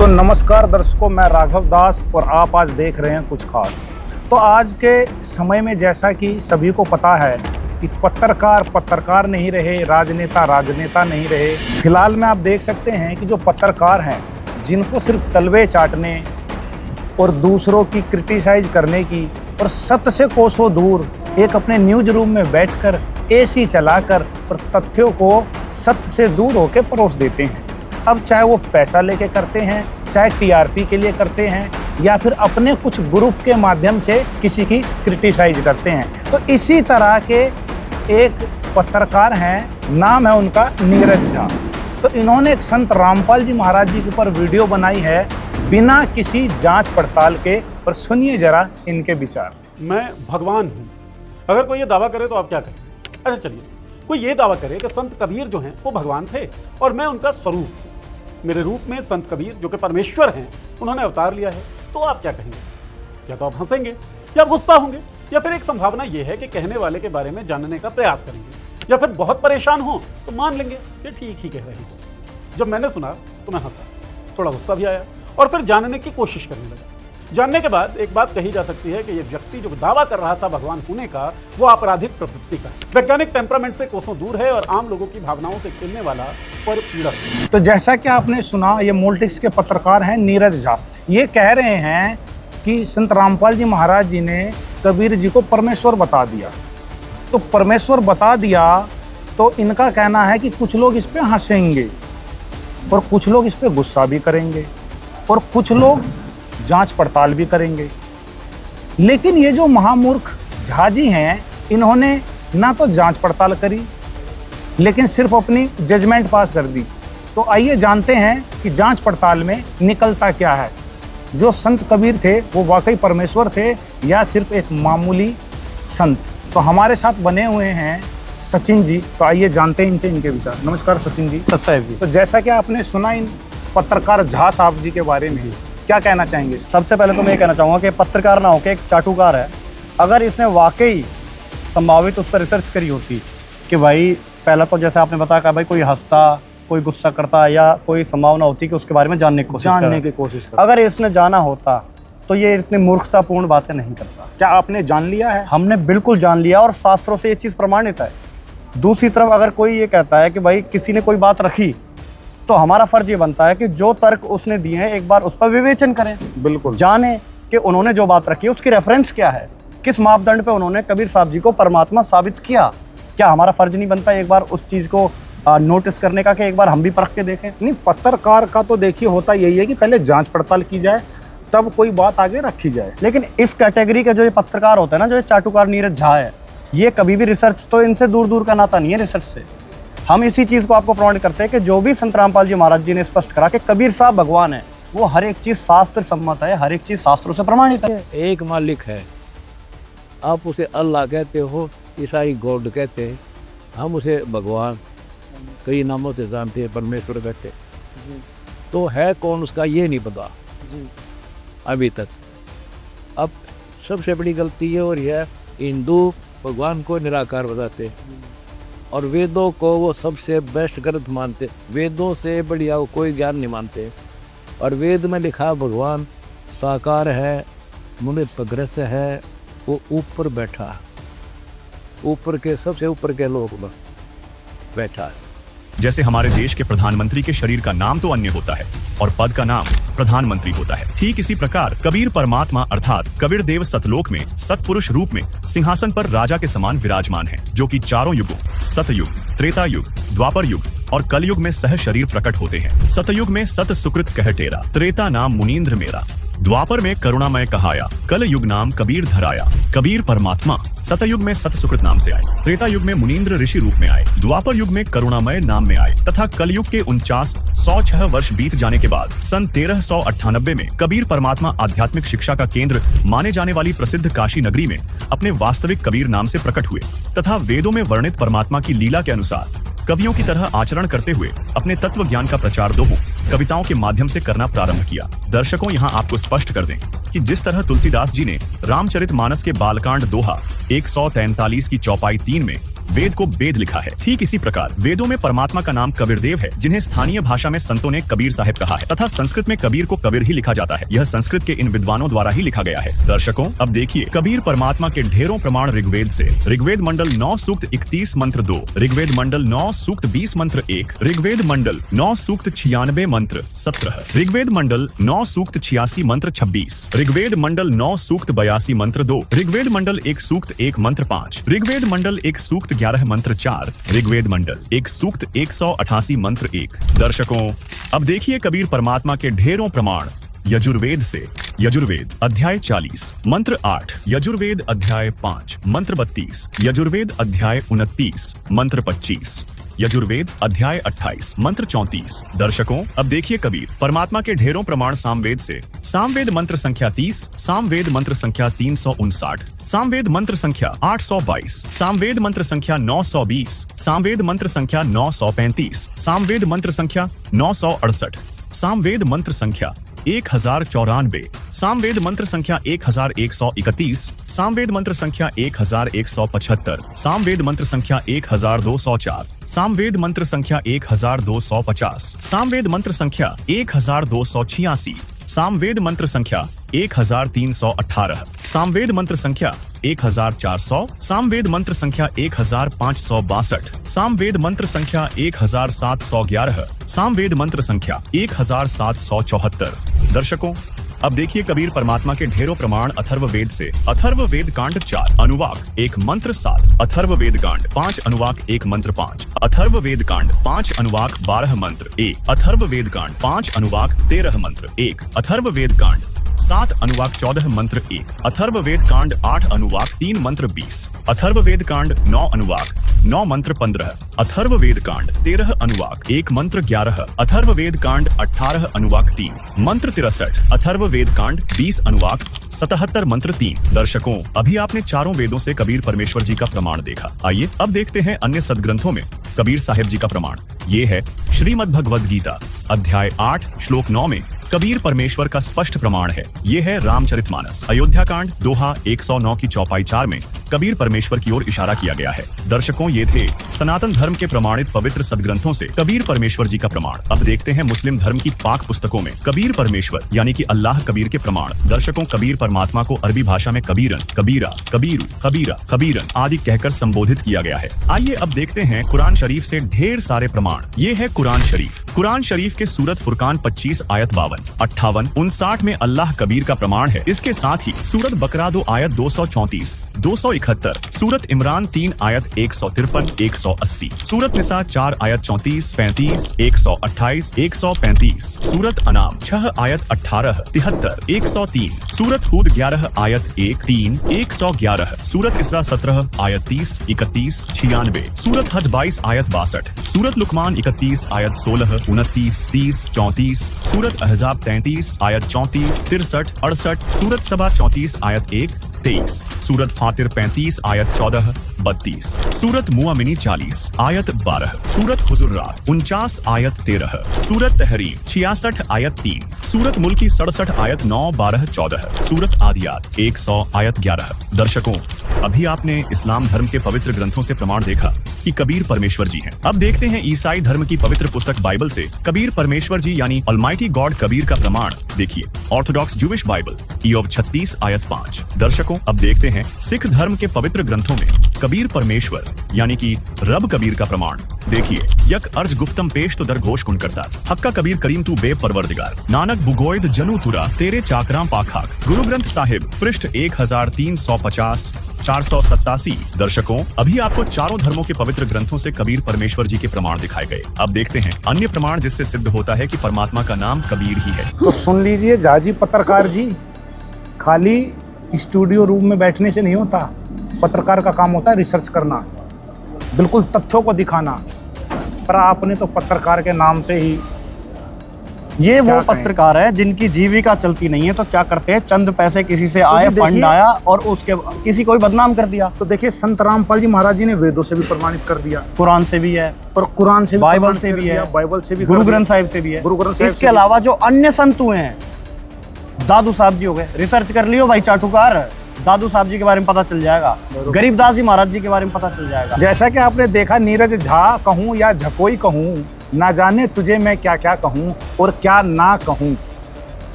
तो नमस्कार दर्शकों, मैं राघव दास और आप आज देख रहे हैं कुछ खास। तो आज के समय में जैसा कि सभी को पता है कि पत्रकार नहीं रहे, राजनेता नहीं रहे। फिलहाल में आप देख सकते हैं कि जो पत्रकार हैं, जिनको सिर्फ तलवे चाटने और दूसरों की क्रिटिसाइज करने की और सत्य से कोसों दूर एक अपने न्यूज रूम में बैठकर एसी चलाकर और तथ्यों को सत्य से दूर होकर परोस देते हैं। अब चाहे वो पैसा लेके करते हैं, चाहे टीआरपी के लिए करते हैं, या फिर अपने कुछ ग्रुप के माध्यम से किसी की क्रिटिसाइज करते हैं। तो इसी तरह के एक पत्रकार हैं, नाम है उनका नीरज झा। तो इन्होंने एक संत रामपाल जी महाराज जी के ऊपर वीडियो बनाई है बिना किसी जांच पड़ताल के। और सुनिए जरा इनके विचार। मैं भगवान हूँ, अगर कोई ये दावा करे तो आप क्या करेंगे? अच्छा चलिए, कोई ये दावा करे कि संत कबीर जो हैं वो भगवान थे और मैं उनका स्वरूप हूँ। मेरे रूप में संत कबीर जो कि परमेश्वर हैं, उन्होंने अवतार लिया है, तो आप क्या कहेंगे? या तो आप हंसेंगे या गुस्सा होंगे, या फिर एक संभावना ये है कि कहने वाले के बारे में जानने का प्रयास करेंगे, या फिर बहुत परेशान हो तो मान लेंगे कि ठीक ही कह रहे हैं। जब मैंने सुना तो मैं हंसा, थोड़ा गुस्सा भी आया और फिर जानने की कोशिश करने लगा। जानने के बाद एक बात कही जा सकती है कि ये व्यक्ति जो दावा कर रहा था भगवान होने का, वो आपराधिक प्रवृत्ति का है, वैज्ञानिक टेम्परामेंट से कोसों दूर है और आम लोगों की भावनाओं से खेलने वाला पर पीड़ित। तो जैसा कि आपने सुना, ये मोल्टिक्स के पत्रकार हैं नीरज झा। ये कह रहे हैं कि संत रामपाल जी महाराज जी ने कबीर जी को परमेश्वर बता दिया। तो परमेश्वर बता दिया तो इनका कहना है कि कुछ लोग इस पे हंसेंगे और कुछ लोग इस पे गुस्सा भी करेंगे और कुछ लोग जांच पड़ताल भी करेंगे। लेकिन ये जो महामूर्ख झा जी हैं, इन्होंने ना तो जांच पड़ताल करी, लेकिन सिर्फ अपनी जजमेंट पास कर दी। तो आइए जानते हैं कि जांच पड़ताल में निकलता क्या है। जो संत कबीर थे वो वाकई परमेश्वर थे या सिर्फ एक मामूली संत? तो हमारे साथ बने हुए हैं सचिन जी। तो आइए जानते हैं इनसे इनके विचार। नमस्कार सचिन जी। सत्साहेब जी। तो जैसा कि आपने सुना इन पत्रकार झा साहब जी के बारे में, क्या कहना चाहेंगे? सबसे पहले तो मैं ये कहना चाहूँगा कि पत्रकार ना होकर एक चाटुकार है। अगर इसने वाकई संभावित उस पर रिसर्च करी होती कि भाई, पहला तो जैसे आपने बताया कि भाई कोई हंसता, कोई गुस्सा करता, या कोई संभावना होती कि उसके बारे में जानने की कोशिश करता। अगर इसने जाना होता तो ये इतनी मूर्खतापूर्ण बातें नहीं करता। क्या आपने जान लिया है? हमने बिल्कुल जान लिया और शास्त्रों से ये चीज़ प्रमाणित है। दूसरी तरफ अगर कोई ये कहता है कि भाई किसी ने कोई बात रखी, तो हमारा फर्ज ये बनता है कि जो तर्क उसने दिए हैं एक बार उस पर विवेचन करें। बिल्कुल जाने कि उन्होंने जो बात रखी है उसकी रेफरेंस क्या है, किस मापदंड पे उन्होंने कबीर साहब जी को परमात्मा साबित किया। क्या हमारा फर्ज नहीं बनता एक बार उस चीज़ को नोटिस करने का कि एक बार हम भी परख के देखें? नहीं, पत्रकार का तो देखिए होता यही है कि पहले जांच पड़ताल की जाए, तब कोई बात आगे रखी जाए। लेकिन इस कैटेगरी के जो ये पत्रकार होते हैं ना, जो ये चाटुकार नीरज झा है, ये कभी भी रिसर्च तो इनसे दूर दूर का नाता नहीं है रिसर्च से। हम इसी चीज़ को आपको प्रमाणित करते हैं कि जो भी संत रामपाल जी महाराज जी ने स्पष्ट करा कि कबीर साहब भगवान है, वो हर एक चीज़ शास्त्र सम्मत है, हर एक चीज़ शास्त्रों से प्रमाणित है। एक मालिक है, आप उसे अल्लाह कहते हो, ईसाई गॉड कहते हैं, हम उसे भगवान कई नामों से जानते हैं, परमेश्वर कहते हैं। तो है कौन उसका ये नहीं पता अभी तक। अब सबसे बड़ी गलती ये हो रही है, हिंदू भगवान को निराकार बताते और वेदों को वो सबसे बेस्ट ग्रंथ मानते। वेदों से बढ़िया वो कोई ज्ञान नहीं मानते। और वेद में लिखा भगवान साकार है, मुनि पग्रस है, वो ऊपर बैठा, ऊपर के सबसे ऊपर के लोक में बैठा है। जैसे हमारे देश के प्रधानमंत्री के शरीर का नाम तो अन्य होता है और पद का नाम प्रधानमंत्री होता है, ठीक इसी प्रकार कबीर परमात्मा अर्थात कबीर देव सतलोक में सतपुरुष रूप में सिंहासन पर राजा के समान विराजमान हैं, जो कि चारों युगों सतयुग, त्रेता युग, द्वापर युग और कलयुग में सह शरीर प्रकट होते हैं। सतयुग में सत सुकृत कह टेरा, त्रेता नाम मुनीन्द्र मेरा, द्वापर में करुणामय कहाया, कल युग नाम कबीर धराया। कबीर परमात्मा सतयुग में सत सुकृत नाम से आए, त्रेता युग में मुनीन्द्र ऋषि रूप में आए, द्वापर युग में करुणामय नाम में आए तथा कलयुग के 49,106 वर्ष बीत जाने के बाद सन 1398 में कबीर परमात्मा आध्यात्मिक शिक्षा का केंद्र माने जाने वाली प्रसिद्ध काशी नगरी में अपने वास्तविक कबीर नाम से प्रकट हुए तथा वेदों में वर्णित परमात्मा की लीला के अनुसार कवियों की तरह आचरण करते हुए अपने तत्व ज्ञान का प्रचार दोहों कविताओं के माध्यम से करना प्रारंभ किया। दर्शकों, यहाँ आपको स्पष्ट कर दें कि जिस तरह तुलसीदास जी ने रामचरितमानस के बालकांड दोहा 143 की चौपाई 3 में वेद को वेद लिखा है। ठीक इसी प्रकार वेदों में परमात्मा का नाम कबीरदेव है, जिन्हें स्थानीय भाषा में संतों ने कबीर साहिब कहा है, तथा संस्कृत में कबीर को कबीर ही लिखा जाता है। यह संस्कृत के इन विद्वानों द्वारा ही लिखा गया है। दर्शकों, अब देखिए कबीर परमात्मा के ढेरों प्रमाण ऋग्वेद से। ऋग्वेद मंडल 9 सूक्त 31 मंत्र 2, ऋग्वेद मंडल 9 सूक्त 20 मंत्र 1, ऋग्वेद मंडल 9 सूक्त 96 मंत्र 17, ऋग्वेद मंडल 9 सूक्त 86 मंत्र 26, ऋग्वेद मंडल 9 सूक्त 82 मंत्र 2, ऋग्वेद मंडल 1 सूक्त 1 मंत्र 5, ऋग्वेद मंडल 1 सूक्त 11 मंत्र 4, ऋग्वेद मंडल 1 सूक्त 188 मंत्र 1। दर्शकों, अब देखिए कबीर परमात्मा के ढेरों प्रमाण यजुर्वेद से। यजुर्वेद अध्याय 40 मंत्र 8, यजुर्वेद अध्याय 5 मंत्र 32, यजुर्वेद अध्याय 29 मंत्र 25, यजुर्वेद अध्याय 28 मंत्र 34। दर्शकों, अब देखिए कबीर परमात्मा के ढेरों प्रमाण सामवेद से। सामवेद मंत्र संख्या 30, सामवेद मंत्र संख्या 359, सामवेद मंत्र संख्या 822, सामवेद मंत्र संख्या 920, सामवेद मंत्र संख्या 935, सामवेद मंत्र संख्या 968, सामवेद मंत्र संख्या 1094, सामवेद मंत्र संख्या 1131, सामवेद मंत्र संख्या 1175, सामवेद मंत्र संख्या 1204, सामवेद मंत्र संख्या 1250, सामवेद मंत्र संख्या 1286, सामवेद मंत्र संख्या 1318, सामवेद मंत्र संख्या 1400, सामवेद मंत्र संख्या 1562, सामवेद मंत्र संख्या 1711, सामवेद मंत्र संख्या 1774। दर्शकों, अब देखिए कबीर परमात्मा के ढेरों प्रमाण अथर्ववेद से। अथर्ववेद कांड 4 अनुवाक 1 मंत्र 7, अथर्ववेद कांड 5 अनुवाक 1 मंत्र 5, अथर्ववेद कांड 5 अनुवाक 12 मंत्र 1, अथर्ववेद कांड 5 अनुवाक 13 मंत्र 1, अथर्ववेद कांड 7 अनुवाक 14 मंत्र 1, अथर्ववेद कांड 8 अनुवाक 3 मंत्र 20, अथर्ववेद कांड 9 अनुवाक 9 मंत्र 15, अथर्ववेद कांड 13 अनुवाक 1 मंत्र 11, अथर्ववेद कांड 18 अनुवाक 3 मंत्र 63, अथर्ववेद कांड 20 अनुवाक 77 मंत्र 3। दर्शकों, अभी आपने चारों वेदों से कबीर परमेश्वर जी का प्रमाण देखा। आइए अब देखते हैं अन्य सदग्रंथों में कबीर साहिब जी का प्रमाण। ये है श्रीमद् भगवद गीता अध्याय 8 श्लोक 9 में कबीर परमेश्वर का स्पष्ट प्रमाण है। ये है रामचरितमानस अयोध्या कांड दोहा 109 की चौपाई 4 में कबीर परमेश्वर की ओर इशारा किया गया है। दर्शकों, ये थे सनातन धर्म के प्रमाणित पवित्र सदग्रंथों से कबीर परमेश्वर जी का प्रमाण। अब देखते हैं मुस्लिम धर्म की पाक पुस्तकों में कबीर परमेश्वर यानी कि अल्लाह कबीर के प्रमाण। दर्शकों, कबीर परमात्मा को अरबी भाषा में कबीरन, कबीरा, कबीरू, कबीरा, कबीरन आदि कहकर संबोधित किया गया है। आइए अब देखते हैं कुरान शरीफ से ढेर सारे प्रमाण। ये है कुरान शरीफ। कुरान शरीफ के सूरत फुरकान 25 आयत 52, 58, 59 में अल्लाह कबीर का प्रमाण है। इसके साथ ही सूरत बकरा 2 आयत 234, 271, सूरत इमरान 3 आयत 153, 180, सूरत निसा 4 आयत 34, 35, 128, 135, सूरत अनाम 6 आयत 18, 73, 103, सूरत हूद 11 आयत 1, 3, 111, सूरत इसरा 17 आयत 30, 31, 96, सूरत हज 22 आयत 62, सूरत लुकमान 31 आयत 16, 29, 30, 34, सूरत अहजाब 33 आयत 34, 63, 68, सूरत सबा 34 आयत 1, 23, सूरत फातिर 35 आयत 14, 32, सूरत मुआमिनी 40 आयत 12, सूरत हुजुर्रात 49 आयत 13, सूरत तहरीम 66 आयत 3, सूरत मुल्की 67 आयत 9, 12, 14, सूरत आदियात 100 आयत 11। दर्शकों, अभी आपने इस्लाम धर्म के पवित्र ग्रंथों से प्रमाण देखा कि कबीर परमेश्वर जी हैं। अब देखते हैं ईसाई धर्म की पवित्र पुस्तक बाइबल से कबीर परमेश्वर जी यानी ऑलमाइटी गॉड कबीर का प्रमाण। देखिए ऑर्थोडॉक्स जूविश बाइबल ईयोब 36 आयत 5। दर्शकों, अब देखते हैं सिख धर्म के पवित्र ग्रंथों में कबीर परमेश्वर यानी कि रब कबीर का प्रमाण। देखिए यक अर्ज गुफ्तम पेश तो दर घोष कुन करता हक्का कबीर करीम तू बे परवरदिगार नानक बुगोयद जनु तुरा तेरे चाकराम पाखाक। गुरु ग्रंथ साहिब पृष्ठ 1350 487। दर्शकों, अभी आपको चारों धर्मों के पवित्र ग्रंथों से कबीर परमेश्वर जी के प्रमाण दिखाए गए। अब देखते हैं अन्य प्रमाण जिससे सिद्ध होता है कि परमात्मा का नाम कबीर ही है। तो सुन लीजिए जाजी पत्रकार जी, खाली स्टूडियो रूम में बैठने से नहीं होता। पत्रकार का काम होता है रिसर्च करना, बिल्कुल तथ्यों को दिखाना। पर आपने तो पत्रकार के नाम पे ही ये वो पत्रकार है जिनकी जीविका चलती नहीं है, तो क्या करते हैं, चंद पैसे किसी से आए, फंड आया और उसके किसी को भी बदनाम कर दिया। तो देखिए संत रामपाल जी महाराज जी ने वेदों से भी प्रमाणित कर दिया, कुरान से भी है और कुरान से भी, बाइबल से भी है, बाइबल से भी, गुरु ग्रंथ साहिब से भी है। गुरु ग्रंथ साहिब इसके अलावा जो अन्य संत हुए हैं, दादू साहब जी हो गए, रिसर्च कर लियो भाई चाटुकार, दादू साहब जी के बारे में पता चल जाएगा, गरीबदास जी महाराज जी के बारे में पता चल जाएगा। जैसा कि आपने देखा, नीरज झा कहूँ या झकोई कहूँ, ना जाने तुझे मैं क्या क्या कहूँ और क्या ना कहूँ।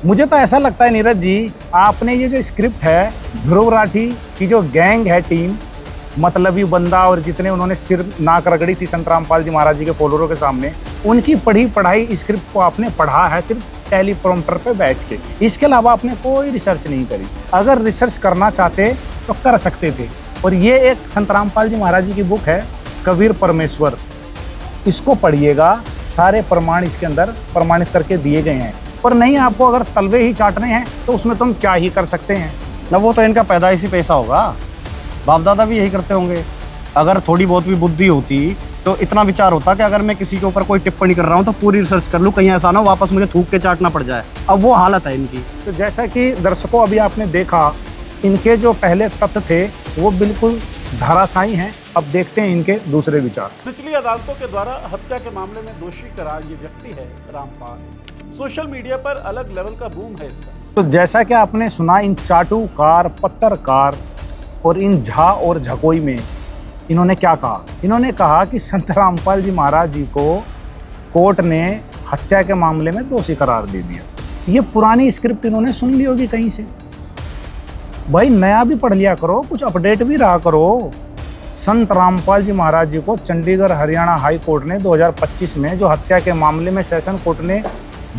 मुझे तो ऐसा लगता है नीरज जी, आपने ये जो स्क्रिप्ट है, ध्रुव राठी की जो गैंग है, टीम, मतलबी बंदा और जितने उन्होंने सिर नाक रगड़ी थी संत रामपाल जी महाराज जी के फॉलोअरों के सामने, उनकी पढ़ाई स्क्रिप्ट को आपने पढ़ा है सिर्फ टेलीप्रॉम्प्टर पे बैठ के। इसके अलावा आपने कोई रिसर्च नहीं करी। अगर रिसर्च करना चाहते तो कर सकते थे। और ये एक संत रामपाल जी महाराज जी की बुक है, कबीर परमेश्वर, इसको पढ़िएगा, सारे प्रमाण इसके अंदर प्रमाणित करके दिए गए हैं। पर नहीं, आपको अगर तलवे ही चाटने हैं तो उसमें तुम क्या ही कर सकते हैं ना। वो तो इनका पैदाइशी पैसा होगा, बाप दादा भी यही करते होंगे। अगर थोड़ी बहुत भी बुद्धि होती तो इतना विचार होता कि अगर मैं किसी के ऊपर कोई टिप्पणी कर रहा हूँ तो पूरी रिसर्च कर लूँ, कहीं ऐसा ना वापस मुझे थूक के चाटना पड़ जाए। अब वो हालत है इनकी। तो जैसा कि दर्शकों अभी आपने देखा, इनके जो पहले तथ्य थे वो बिल्कुल धराशायी हैं। अब देखते हैं इनके दूसरे विचार। निचली अदालतों के द्वारा हत्या के मामले में दोषी करार ये व्यक्ति है रामपाल। सोशल मीडिया पर अलग लेवल का बूम है इसका। तो जैसा कि आपने सुना, इन चाटुकार, पत्रकार और इन झा और झकोई में इन्होंने क्या कहा। इन्होंने कहा कि संत रामपाल जी महाराज जी को कोर्ट ने हत्या के मामले में दोषी करार दे दिया। ये पुरानी स्क्रिप्ट इन्होंने सुन ली होगी कहीं से। भाई नया भी पढ़ लिया करो, कुछ अपडेट भी रहा करो। संत रामपाल जी महाराज जी को चंडीगढ़ हरियाणा हाई कोर्ट ने 2025 में जो हत्या के मामले में सेशन कोर्ट ने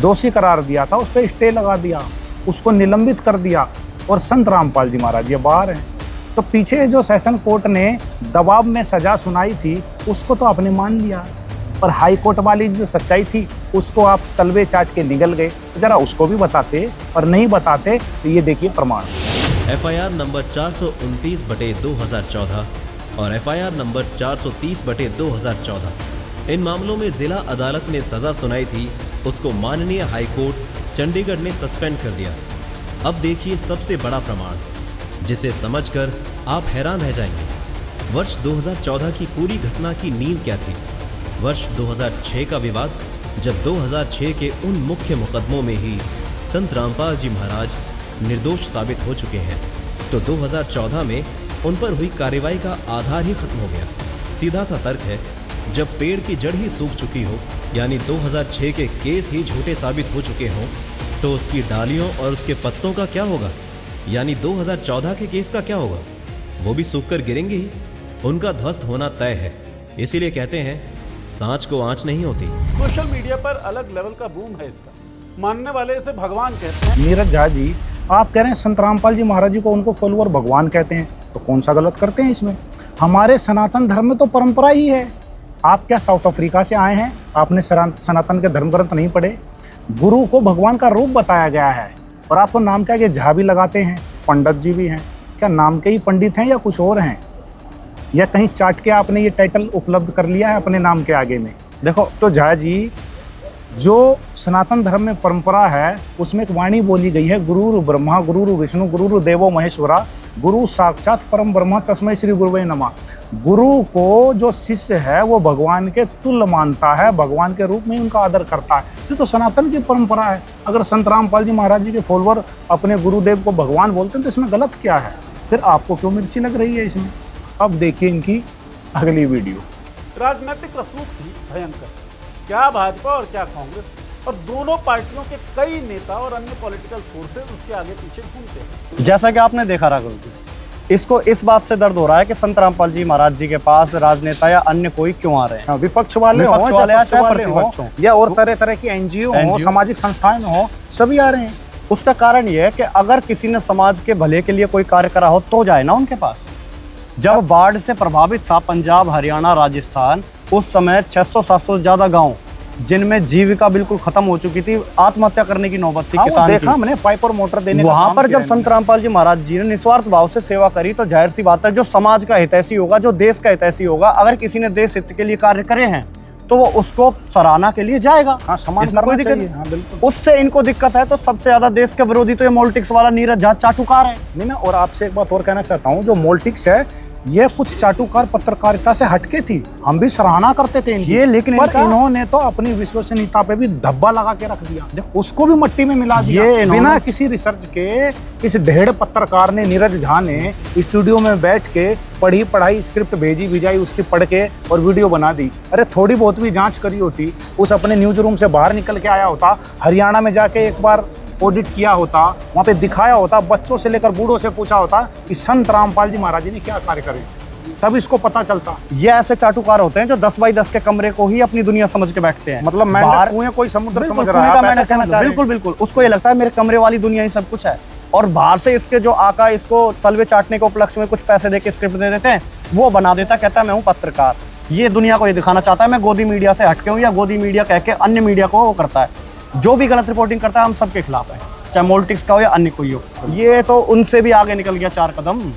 दोषी करार दिया था, उस पर स्टे लगा दिया, उसको निलंबित कर दिया और संत रामपाल जी महाराज ये बाहर हैं। तो पीछे जो सेशन कोर्ट ने दबाव में सजा सुनाई थी उसको तो आपने मान लिया, पर हाई कोर्ट वाली जो सच्चाई थी उसको आप तलवे चाट के निगल गए। तो जरा उसको भी बताते, और नहीं बताते तो ये देखिए प्रमाण। FIR नंबर 429/2014 और FIR नंबर 430/2014, इन मामलों में जिला अदालत ने सजा सुनाई थी, उसको माननीय हाई कोर्ट चंडीगढ़ ने सस्पेंड कर दिया। अब देखिए सबसे बड़ा प्रमाण, जिसे समझकर आप हैरान रह जाएंगे। वर्ष 2014 की पूरी घटना की नींव क्या थी? वर्ष 2006 का विवाद, जब 2006 के उन मुख्य मुकदमों में ही संत रामपाल जी महाराज निर्दोष साबित हो चुके हैं, तो 2014 में उन पर हुई कार्रवाई का आधार ही खत्म हो गया। सीधा सा तर्क है, जब पेड़ की जड़ ही सूख चुकी हो, यानी 2006 के केस ही झूठे साबित हो चुके हों, तो उसकी डालियों और उसके पत्तों का क्या होगा? यानी 2014 के केस का क्या होगा? वो भी सूख कर गिरेंगे ही, उनका ध्वस्त होना तय है। इसीलिए कहते हैं, सांच को आंच नहीं होती। सोशल मीडिया पर अलग लेवल का बूम है इसका। मानने वाले इसे भगवान कहते हैं। नीरज झा जी, आप कह रहे हैं संत रामपाल जी महाराज जी को उनको फॉलोअर भगवान कहते हैं, तो कौन सा गलत करते हैं इसमें? हमारे सनातन धर्म में तो परंपरा ही है। आप क्या साउथ अफ्रीका से आए हैं? आपने सनातन के धर्म ग्रंथ नहीं पढ़े? गुरु को भगवान का रूप बताया गया है। और आप तो नाम क्या कि झा भी लगाते हैं, पंडित जी भी हैं। क्या नाम के ही पंडित हैं या कुछ और हैं? या कहीं चाट के आपने ये टाइटल उपलब्ध कर लिया है अपने नाम के आगे में? देखो, तो झा जी, जो सनातन धर्म में परंपरा है उसमें एक वाणी बोली गई है, गुरुर् ब्रह्मा गुरुर् विष्णु गुरुर् देवो महेश्वरा, गुरु साक्षात परम ब्रह्म तस्मै श्री गुरुवे नमः। गुरु को जो शिष्य है वो भगवान के तुल्य मानता है, भगवान के रूप में उनका आदर करता है। तो सनातन की परंपरा है। अगर संत रामपाल जी महाराज जी के फॉलोअर अपने गुरुदेव को भगवान बोलते हैं तो इसमें गलत क्या है? फिर आपको क्यों मिर्ची लग रही है इसमें? अब देखिए इनकी अगली वीडियो। राजनीतिक रसूख थी भयंकर, क्या भाजपा और क्या कांग्रेस, और दोनों पार्टियों के कई नेता और अन्य पॉलिटिकल फोर्सेस उसके आगे पीछे घूमते हैं। जैसा कि आपने देखा राघव जी, इसको इस बात से दर्द हो रहा है कि संत रामपाल जी महाराज जी के पास राजनेता या अन्य कोई क्यों आ रहे हैं। विपक्ष वाले हो, चाहे प्रतिपक्ष हो, या और तरह तरह की एनजीओ हो, सामाजिक संस्थाएं हो, सभी आ रहे हैं। उसका कारण यह है कि अगर किसी ने समाज के भले के लिए कोई कार्य करा हो तो जाए ना उनके पास। जब बाढ़ से प्रभावित था पंजाब, हरियाणा, राजस्थान, उस समय 600-700 से ज्यादा गांव जिनमें जीविका बिल्कुल खत्म हो चुकी थी, आत्महत्या करने की नौबत थी किसान देखा हमने पाइप और मोटर देने का वहां काम पर किया जब संत रामपाल जी महाराज जी ने निस्वार्थ भाव से सेवा करी, तो जाहिर सी बात है जो समाज का हितैषी होगा, जो देश का हितैषी होगा, अगर किसी ने देश हित के लिए कार्य करे हैं तो वो उसको सराहना के लिए जाएगा। हाँ, समाज इसमें कोई करना दिक्कत चाहिए। हाँ, बिल्कुल। उससे इनको दिक्कत है तो सबसे ज्यादा देश के विरोधी तो ये मोल्टिक्स वाला नीरज झा चाटुकार है। नहीं, मैं और आपसे एक बात और कहना चाहता हूँ, जो मोल्टिक्स है ये कुछ चाटुकार पत्रकारिता से हटके थी, हम भी सराहना करते थे इनकी। ये लेकिन पर इनका- इन्होंने तो अपनी विश्वसनीयता पे भी धब्बा लगा के रख दिया, उसको भी मिट्टी में मिला दिया। ये इन्होंने- बिना किसी रिसर्च के इस ढेड़ पत्रकार ने, नीरज झा ने स्टूडियो में बैठ के पढ़ी पढ़ाई स्क्रिप्ट भेजी भिजाई, उसकी पढ़ के और वीडियो बना दी। अरे थोड़ी बहुत भी जांच करी होती, उस अपने न्यूज रूम से बाहर निकल के आया होता, हरियाणा में जाके एक बार ऑडिट किया होता, वहाँ पे दिखाया होता, बच्चों से लेकर बूढ़ों से पूछा होता कि संत रामपाल जी महाराज जी ने क्या कार्य करे, तब इसको पता चलता। ये ऐसे चाटुकार होते हैं जो 10 बाई 10 के कमरे को ही अपनी दुनिया समझ के बैठते हैं। मतलब बाहर- मैं कुएं कोई समुद्र बिल्कुल, समझ कुएं रहा है, का आप मैंने ऐसा कहना समझ- चाह रहे हैं? बिल्कुल बिल्कुल, उसको ये लगता है मेरे कमरे वाली दुनिया ही सब कुछ है। और बाहर से इसके जो आका इसको तलवे चाटने के उपलक्ष्य में कुछ पैसे दे के स्क्रिप्ट दे देते हैं, वो बना देता, कहता है मैं हूँ पत्रकार। ये दुनिया को ये दिखाना चाहता है मैं गोदी मीडिया से हटके हूँ, या गोदी मीडिया कह के अन्य मीडिया को वो करता है। जो भी गलत रिपोर्टिंग करता है हम सबके खिलाफ है, चाहे मोल्टिक्स का हो या अन्य कोई हो। ये तो उनसे भी आगे निकल गया 4 कदम।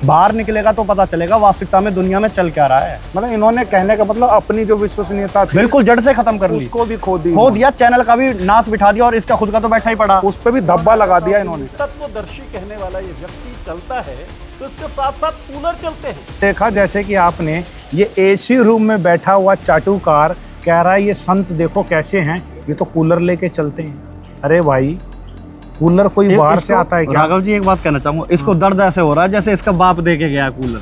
बाहर निकलेगा तो पता चलेगा वास्तविकता में दुनिया में चल क्या रहा है। मतलब इन्होंने कहने का मतलब अपनी जो विश्वसनीयता थी बिल्कुल जड़ से खत्म कर ली, उसको भी खो दी, खो दिया, चैनल का भी नाश बिठा दिया और इसका खुद का तो बैठा ही पड़ा। उस पर भी धब्बा लगा दिया इन्होंने। तत्वदर्शी कहने वाला ये व्यक्ति चलता है तो इसके साथ साथ कूलर चलते हैं। देखा जैसे कि आपने ये एसी रूम में बैठा हुआ चाटुकार कह रहा है ये संत देखो कैसे हैं, ये तो कूलर लेके चलते हैं। अरे भाई कूलर कोई बाहर से आता है क्या? राघव जी एक बात कहना चाहूंगा, इसको दर्द ऐसे हो रहा है जैसे इसका बाप दे के गया कूलर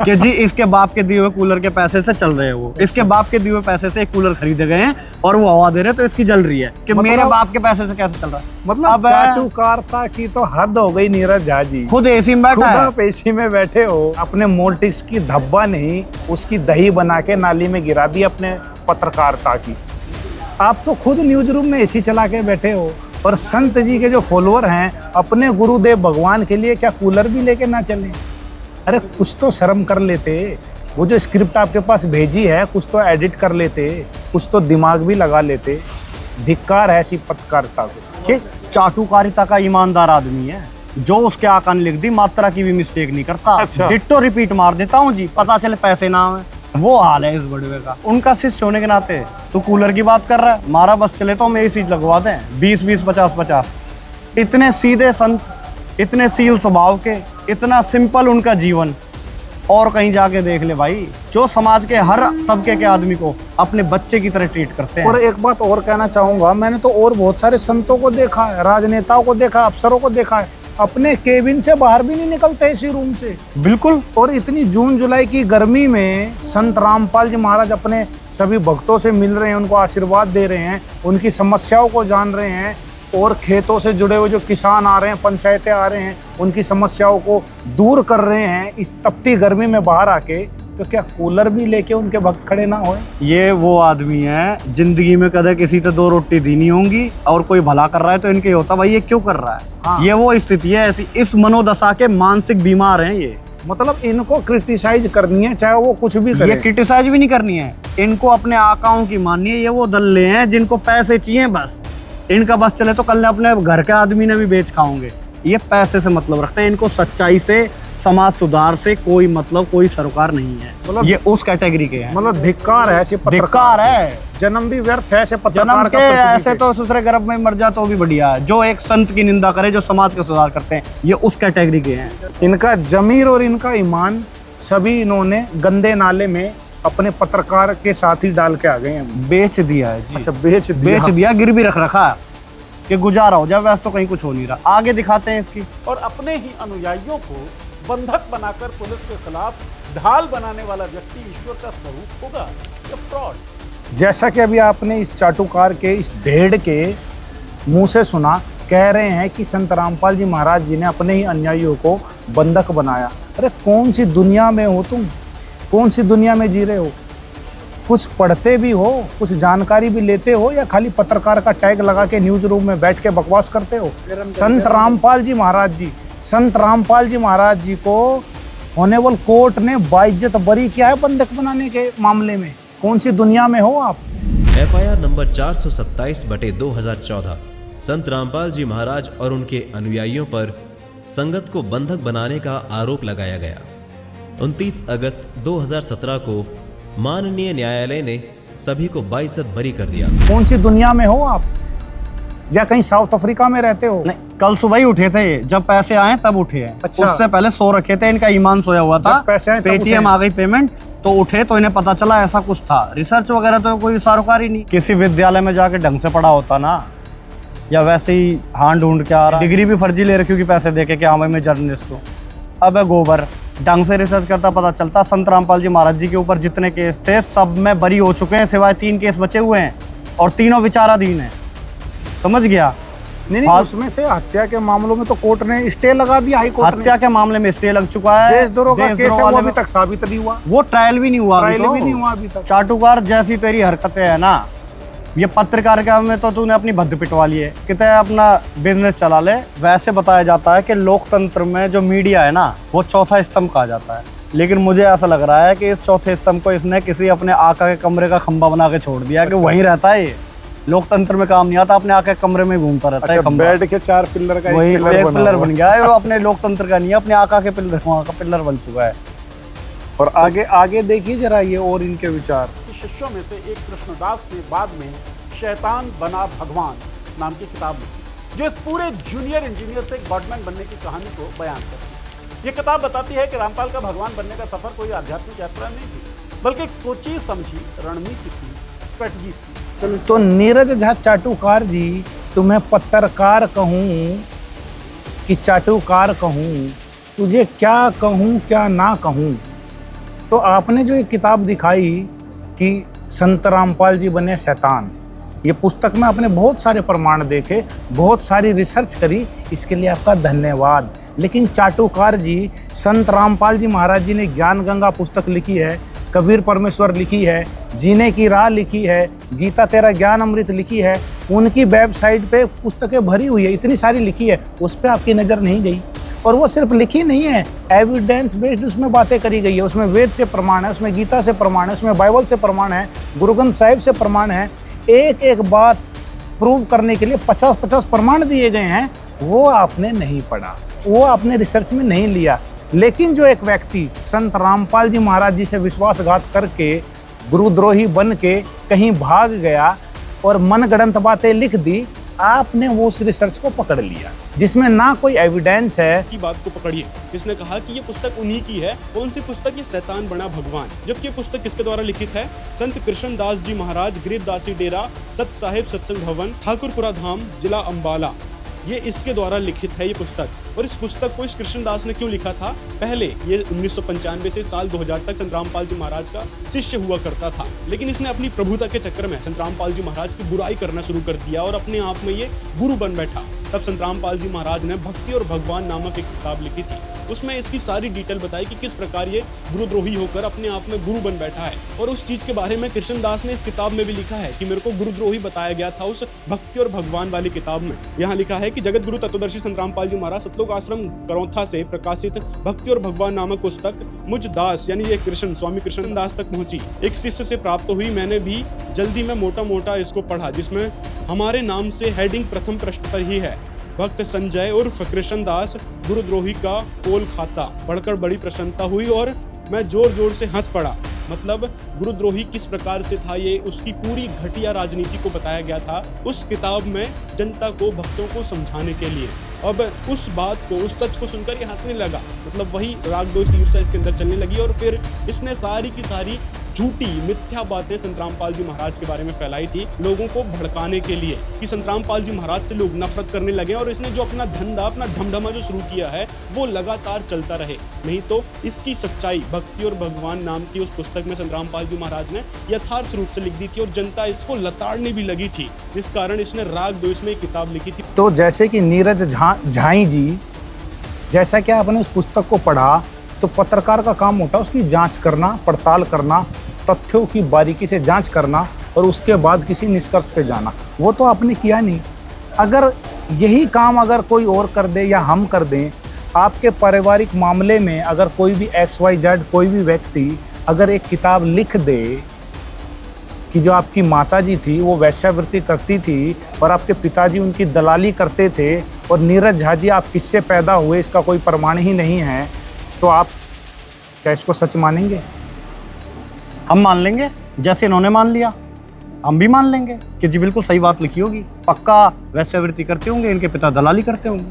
कि जी इसके बाप के दिए हुए कूलर के पैसे से चल रहे हैं वो, इसके बाप के दिए हुए पैसे से एक कूलर खरीदे गए हैं और वो हवा दे रहे तो इसकी जल रही है कि मतलब- मेरे बाप के पैसे से कैसे चल रहा है। मतलब अब चाटुकारता की तो हद हो गई नीरज झा जी। खुद एसी में खुद बैठा है। आप एसी में बैठे हो, अपने मोल्टिक्स की धब्बा नहीं उसकी दही बना के नाली में गिरा दी अपने पत्रकारिता की। आप तो खुद न्यूज रूम में एसी चला के बैठे हो, और संत जी के जो फॉलोअर हैं अपने गुरुदेव भगवान के लिए क्या कूलर भी लेके ना चले? अरे कुछ तो शर्म कर लेते, वो जो स्क्रिप्ट आपके पास भेजी है कुछ तो एडिट कर लेते, कुछ तो दिमाग भी लगा लेते। धिक्कार है ऐसी पत्रकारिता को। कि चाटुकारिता का ईमानदार आदमी है, जो उसके आका ने लिख दी मात्रा की भी मिस्टेक नहीं करता। अच्छा। डिट्टो रिपीट मार देता हूँ जी, पता चले पैसे ना है। वो हाल है इस बड़वे का। उनका शिष्य होने के नाते तू कूलर की बात कर रहा है, मारा बस चले तो हम एसी लगवा दें 20-20, 50-50। इतने सीधे संत, इतने सील स्वभाव के, इतना सिंपल उनका जीवन। और कहीं जाके देख ले भाई, जो समाज के हर तबके के आदमी को अपने बच्चे की तरह ट्रीट करते हैं। और एक बात और कहना चाहूंगा, मैंने तो और बहुत सारे संतों को देखा है, राजनेताओं को देखा, अफसरों को देखा है, अपने केबिन से बाहर भी नहीं निकलते इसी रूम से। बिल्कुल। और इतनी जून जुलाई की गर्मी में संत रामपाल जी महाराज अपने सभी भक्तों से मिल रहे हैं, उनको आशीर्वाद दे रहे हैं, उनकी समस्याओं को जान रहे हैं, और खेतों से जुड़े हुए जो किसान आ रहे हैं, पंचायतें आ रहे हैं, उनकी समस्याओं को दूर कर रहे हैं इस तपती गर्मी में बाहर आके। तो क्या कूलर भी लेके उनके भक्त खड़े ना होए? ये वो आदमी है जिंदगी में कदे किसी तो 2 रोटी दी नहीं होंगी, और कोई भला कर रहा है तो इनके होता भाई ये क्यों कर रहा है। हाँ। ये वो स्थिति है ऐसी, इस मनोदशा के मानसिक बीमार हैं ये। मतलब इनको क्रिटिसाइज करनी है चाहे वो कुछ भी ये करे। क्रिटिसाइज भी नहीं करनी है, इनको अपने आकाओं की माननी है। ये वो दल्ले हैं जिनको पैसे चाहिए बस, इनका बस चले तो कल अपने घर के आदमी ने भी बेच खाओगे। ये पैसे से मतलब रखते हैं, इनको सच्चाई से, समाज सुधार से कोई मतलब, कोई सरोकार नहीं है। मतलब- ये उस कैटेगरी के हैं। मतलब धिक्कार है ऐसे धिक्कार पत्रकार है। जन्म भी व्यर्थ है ऐसे जन्म पत्रकार के का प्रतिनिधि ऐसे है। तो दूसरे गर्भ में मर जा तो भी बढ़िया है। जो एक संत की निंदा करे, जो समाज का सुधार करते हैं, ये उस कैटेगरी के हैं। इनका जमीर और इनका ईमान सभी इन्होंने गंदे नाले में अपने पत्रकार के साथ ही डाल के आ गए हैं। बेच दिया है जी। अच्छा बेच दिया, गिरवी रख रखा है कि गुजारा हो जाए, वैसे तो कहीं कुछ हो नहीं रहा। आगे दिखाते हैं इसकी। और अपने ही अनुयायियों को बंधक बनाकर पुलिस के खिलाफ ढाल बनाने वाला व्यक्ति ईश्वर का स्वरूप होगा या फ्रॉड? जैसा कि अभी आपने इस चाटुकार के, इस ढेड़ के मुंह से सुना, कह रहे हैं कि संत रामपाल जी महाराज जी ने अपने ही अनुयायियों को बंधक बनाया। अरे कौन सी दुनिया में हो तुम, कौन सी दुनिया में जी रहे हो? कुछ पढ़ते भी हो, कुछ जानकारी भी लेते हो, या खाली पत्रकार का टैग लगा के न्यूज रूम में बैठ के बकवास करते हो? संत रामपाल जी महाराज जी, संत रामपाल जी महाराज जी को ऑनेबल कोर्ट ने बाइज्जत बरी किया है बंधक बनाने के मामले में। कौन सी दुनिया में हो आप? FIR नंबर 427/2014 संत रामपाल जी महाराज और उनके अनुयायियों पर संगत को बंधक बनाने का आरोप लगाया गया। 29 अगस्त 2017 को माननीय न्यायालय ने सभी को बाइज्जत बरी कर दिया। कौन सी दुनिया में हो आप? या कहीं साउथ अफ्रीका में रहते हो? नहीं, कल सुबह ही उठे थे ये, जब पैसे आए तब उठे हैं। अच्छा। उससे पहले सो रखे थे, इनका ईमान सोया हुआ था। जब पैसे आए तब पेटीएम उठे। आ गई पेमेंट तो उठे, तो इन्हें पता चला ऐसा कुछ था। रिसर्च वगैरह तो कोई सारोकार ही नहीं। किसी विद्यालय में जाके ढंग से पढ़ा होता ना, या वैसे ही हाथ ढूंढ के आ रहा। डिग्री भी फर्जी ले रखी, पैसे देके कि हाँ भाई मैं जर्नलिस्ट हूँ। अब है गोबर, ढंग से रिसर्च करता पता चलता संत रामपाल जी महाराज जी के ऊपर जितने केस थे सब में बरी हो चुके हैं, सिवाय 3 केस बचे हुए हैं और तीनों विचाराधीन हैं। समझ गया? नहीं, उसमें से हत्या के मामलों में तो कोर्ट ने स्टे लगा दिया, हाई कोर्ट ने। हत्या के मामले में स्टे लग चुका है। देशद्रोह का केस है, वो अभी तक साबित नहीं हुआ। वो ट्रायल भी नहीं हुआ, ट्रायल भी नहीं हुआ अभी तक। चाटुकार जैसी तेरी हरकतें है ना, ये पत्रकार के में तो तूने अपनी भद्द पिटवा ली है, कितने अपना बिजनेस चला ले। वैसे बताया जाता है कि लोकतंत्र में जो मीडिया है ना, वो चौथा स्तंभ कहा जाता है, लेकिन मुझे ऐसा लग रहा है कि इस चौथे स्तंभ को इसने किसी अपने आका के कमरे का खंबा बना के छोड़ दिया कि वहीं रहता है ये। लोकतंत्र में काम नहीं आता, अपने आके कमरे में घूमता रहता है। बेड के 4 पिलर का वही एक एक पिलर बन गया है वो। अपने लोकतंत्र का नहीं है, अपने आका के पिलर, वहाँ का पिलर बन चुका है। और आगे आगे देखिए जरा ये और इनके विचार। शिष्यों में से एक कृष्णदास ने बाद में शैतान बना भगवान नाम की किताब लिखी, जो इस पूरे जूनियर इंजीनियर से एक गॉडमैन बनने की कहानी को बयान करती है। ये किताब बताती है कि रामपाल का भगवान बनने का सफर कोई आध्यात्मिक यात्रा नहीं थी, बल्कि एक सोची समझी रणनीति थी, स्ट्रेटजी थी। तो नीरज झा चाटुकार जी, तुम्हें पत्रकार कहूँ कि चाटुकार कहूँ, तुझे क्या कहूँ क्या ना कहूँ। तो आपने जो एक किताब दिखाई कि संत रामपाल जी बने शैतान, ये पुस्तक में आपने बहुत सारे प्रमाण देखे, बहुत सारी रिसर्च करी, इसके लिए आपका धन्यवाद। लेकिन चाटुकार जी, संत रामपाल जी महाराज जी ने ज्ञान गंगा पुस्तक लिखी है, कबीर परमेश्वर लिखी है, जीने की राह लिखी है, गीता तेरा ज्ञान अमृत लिखी है, उनकी वेबसाइट पे पुस्तकें भरी हुई है, इतनी सारी लिखी है, उस पर आपकी नज़र नहीं गई। और वो सिर्फ लिखी नहीं है, एविडेंस बेस्ड उसमें बातें करी गई है। उसमें वेद से प्रमाण है, उसमें गीता से प्रमाण है, उसमें बाइबल से प्रमाण है, गुरु ग्रंथ साहिब से प्रमाण है। एक एक बात प्रूव करने के लिए 50-50 प्रमाण दिए गए हैं। वो आपने नहीं पढ़ा, वो आपने रिसर्च में नहीं लिया। लेकिन जो एक व्यक्ति संत रामपाल जी महाराज जी से विश्वासघात करके गुरुद्रोही बन के कहीं भाग गया और मनगढ़ंत बातें लिख दी, आपने वो उस रिसर्च को पकड़ लिया जिसमें ना कोई एविडेंस है। की बात को पकड़िए, इसने कहा कि ये पुस्तक उन्हीं की है। कौन सी पुस्तक? ये शैतान बना भगवान। जबकि ये पुस्तक किसके द्वारा लिखित है? संत कृष्णदास जी महाराज, गिरदासी डेरा, सत साहिब सत्संग भवन, ठाकुरपुरा धाम, जिला अंबाला, ये इसके द्वारा लिखित है ये पुस्तक। और इस पुस्तक को इस कृष्णदास ने क्यों लिखा था? पहले ये 1995 से साल 2000 तक संत रामपाल जी महाराज का शिष्य हुआ करता था, लेकिन इसने अपनी प्रभुता के चक्कर में संत रामपाल जी महाराज की बुराई करना शुरू कर दिया और अपने आप में ये गुरु बन बैठा। तब संत रामपाल जी महाराज ने भक्ति और भगवान नामक एक किताब लिखी थी। उसमें इसकी सारी डिटेल बताई कि किस प्रकार ये गुरुद्रोही होकर अपने आप में गुरु बन बैठा है। और उस चीज के बारे में कृष्णदास ने इस किताब में भी लिखा है कि मेरे को गुरुद्रोही बताया गया था उस भक्ति और भगवान वाली किताब में। यहाँ लिखा है कि जगत गुरु तत्वदर्शी संत रामपाल जी महाराज सतलोक आश्रम करौथा से प्रकाशित भक्ति और भगवान नामक पुस्तक मुझ दास यानी ये कृष्ण स्वामी कृष्णदास तक पहुंची। एक शिष्य से प्राप्त हुई। मैंने भी जल्दी में मोटा मोटा इसको पढ़ा, जिसमें हमारे नाम से हेडिंग प्रथम पृष्ठ पर ही है, भक्त संजय उर्फ कृष्णदास गुरुद्रोही का पोल खाता। पढ़कर बड़ी प्रसन्नता हुई और मैं जोर जोर से हंस पड़ा। मतलब गुरुद्रोही किस प्रकार से था, ये उसकी पूरी घटिया राजनीति को बताया गया था उस किताब में, जनता को, भक्तों को समझाने के लिए। अब उस बात को, उस तथ्य को सुनकर ये हंसने लगा। मतलब वही राग द्वेष ईर्ष्या इसके अंदर चलने लगी और फिर इसने सारी की सारी झूठी मिथ्या बातें संत रामपाल जी महाराज के बारे में फैलाई थी, लोगों को भड़काने के लिए कि संत रामपाल जी महाराज से लोग नफरत करने लगे। और इसने जो अपना धंधा, अपना ढमढमा जो शुरू किया है, वो लगातार चलता रहे। नहीं तो इसकी सच्चाई भक्ति और भगवान नाम की उस पुस्तक में संत रामपाल जी महाराज ने यथार्थ रूप से लिख दी थी और जनता इसको लताड़ने भी लगी थी, जिस कारण इसने राग द्वेष में एक किताब लिखी थी। तो जैसे कि नीरज झाई जी, जैसा कि आपने उस पुस्तक को पढ़ा, तो पत्रकार का काम होता है उसकी जांच करना, पड़ताल करना, तथ्यों की बारीकी से जांच करना और उसके बाद किसी निष्कर्ष पे जाना। वो तो आपने किया नहीं। अगर यही काम अगर कोई और कर दे या हम कर दें, आपके पारिवारिक मामले में अगर कोई भी XYZ कोई भी व्यक्ति अगर एक किताब लिख दे कि जो आपकी माताजी थी वो वैश्यावृत्ति करती थी और आपके पिताजी उनकी दलाली करते थे और नीरज झा जी आप किससे पैदा हुए इसका कोई प्रमाण ही नहीं है, तो आप क्या इसको सच मानेंगे? हम मान लेंगे, जैसे इन्होंने मान लिया। हम भी मान लेंगे कि जी बिल्कुल सही बात लिखी होगी, पक्का वैश्यावृत्ति करते होंगे, इनके पिता दलाली करते होंगे।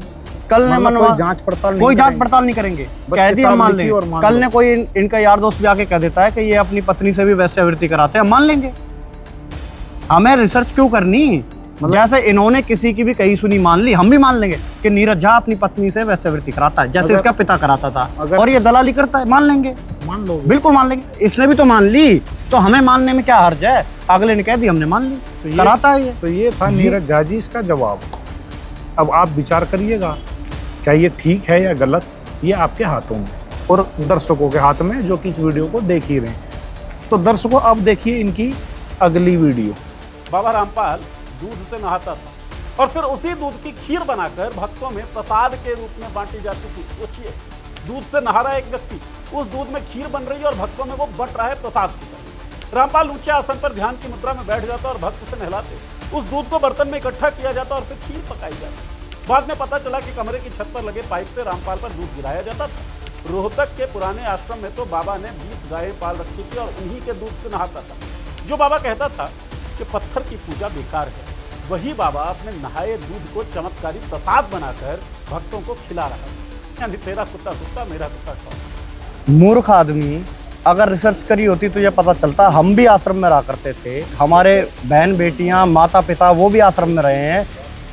कल ने मतलब मनवा कोई जांच पड़ताल नहीं कोई जांच करेंगे। पड़ताल नहीं करेंगे, बस कह दिया किताब मान लिखी लेंगे। और मान कल लो। ने कोई इनका यार दोस्त भी आके कह देता है कि ये अपनी पत्नी से भी वैश्यावृत्ति कराते हैं, हम मान लेंगे। हमें रिसर्च क्यों करनी? जैसे इन्होंने किसी की भी कही सुनी मान ली, हम भी मान लेंगे कि नीरज झा अपनी पत्नी से वैश्यावृत्ति कराता है, जैसे इसका पिता कराता था, और ये दलाली करता है, मान लेंगे, मान लो। बिल्कुल मान लेंगे। इसने भी तो मान ली, तो हमें मानने में क्या हर्ज है? अगले ने कह दी, हमने मान ली, कराता है ये। तो ये था नीरज झा जी इसका जवाब। अब आप विचार करिएगा, क्या ये ठीक है या गलत, ये आपके हाथों में और दर्शकों के हाथ में जो कि इस वीडियो को देख ही रहे हैं। तो दर्शकों अब देखिए इनकी अगली वीडियो। बाबा रामपाल दूध से नहाता था और फिर उसी दूध की खीर बनाकर भक्तों में प्रसाद के रूप में बांटी जाती थी। सोचिए, दूध से नहा रहा है एक व्यक्ति, उस दूध में खीर बन रही है और भक्तों में वो बंट रहा है प्रसाद की तरह। रामपाल ऊंचे आसन पर ध्यान की मुद्रा में बैठ जाता और भक्त उसे नहलाते। उस दूध को बर्तन में इकट्ठा किया जाता और फिर खीर पकाई जाती। बाद में पता चला कि कमरे की छत पर लगे पाइप से रामपाल पर दूध गिराया जाता था। रोहतक के पुराने आश्रम में तो बाबा ने 20 गायें पाल रखी थी और उन्हीं के दूध से नहाता था। जो बाबा कहता था कि पत्थर की पूजा बेकार है, वही बाबा अपने नहाए दूध को चमत्कारी प्रसाद बनाकर भक्तों को खिला रहा है। यानी तेरा कुत्ता कुत्ता, मेरा कुत्ता कौन। मूर्ख आदमी अगर रिसर्च करी होती तो ये पता चलता। हम भी आश्रम में रहा करते थे, हमारे बहन बेटियां, माता पिता वो भी आश्रम में रहे हैं।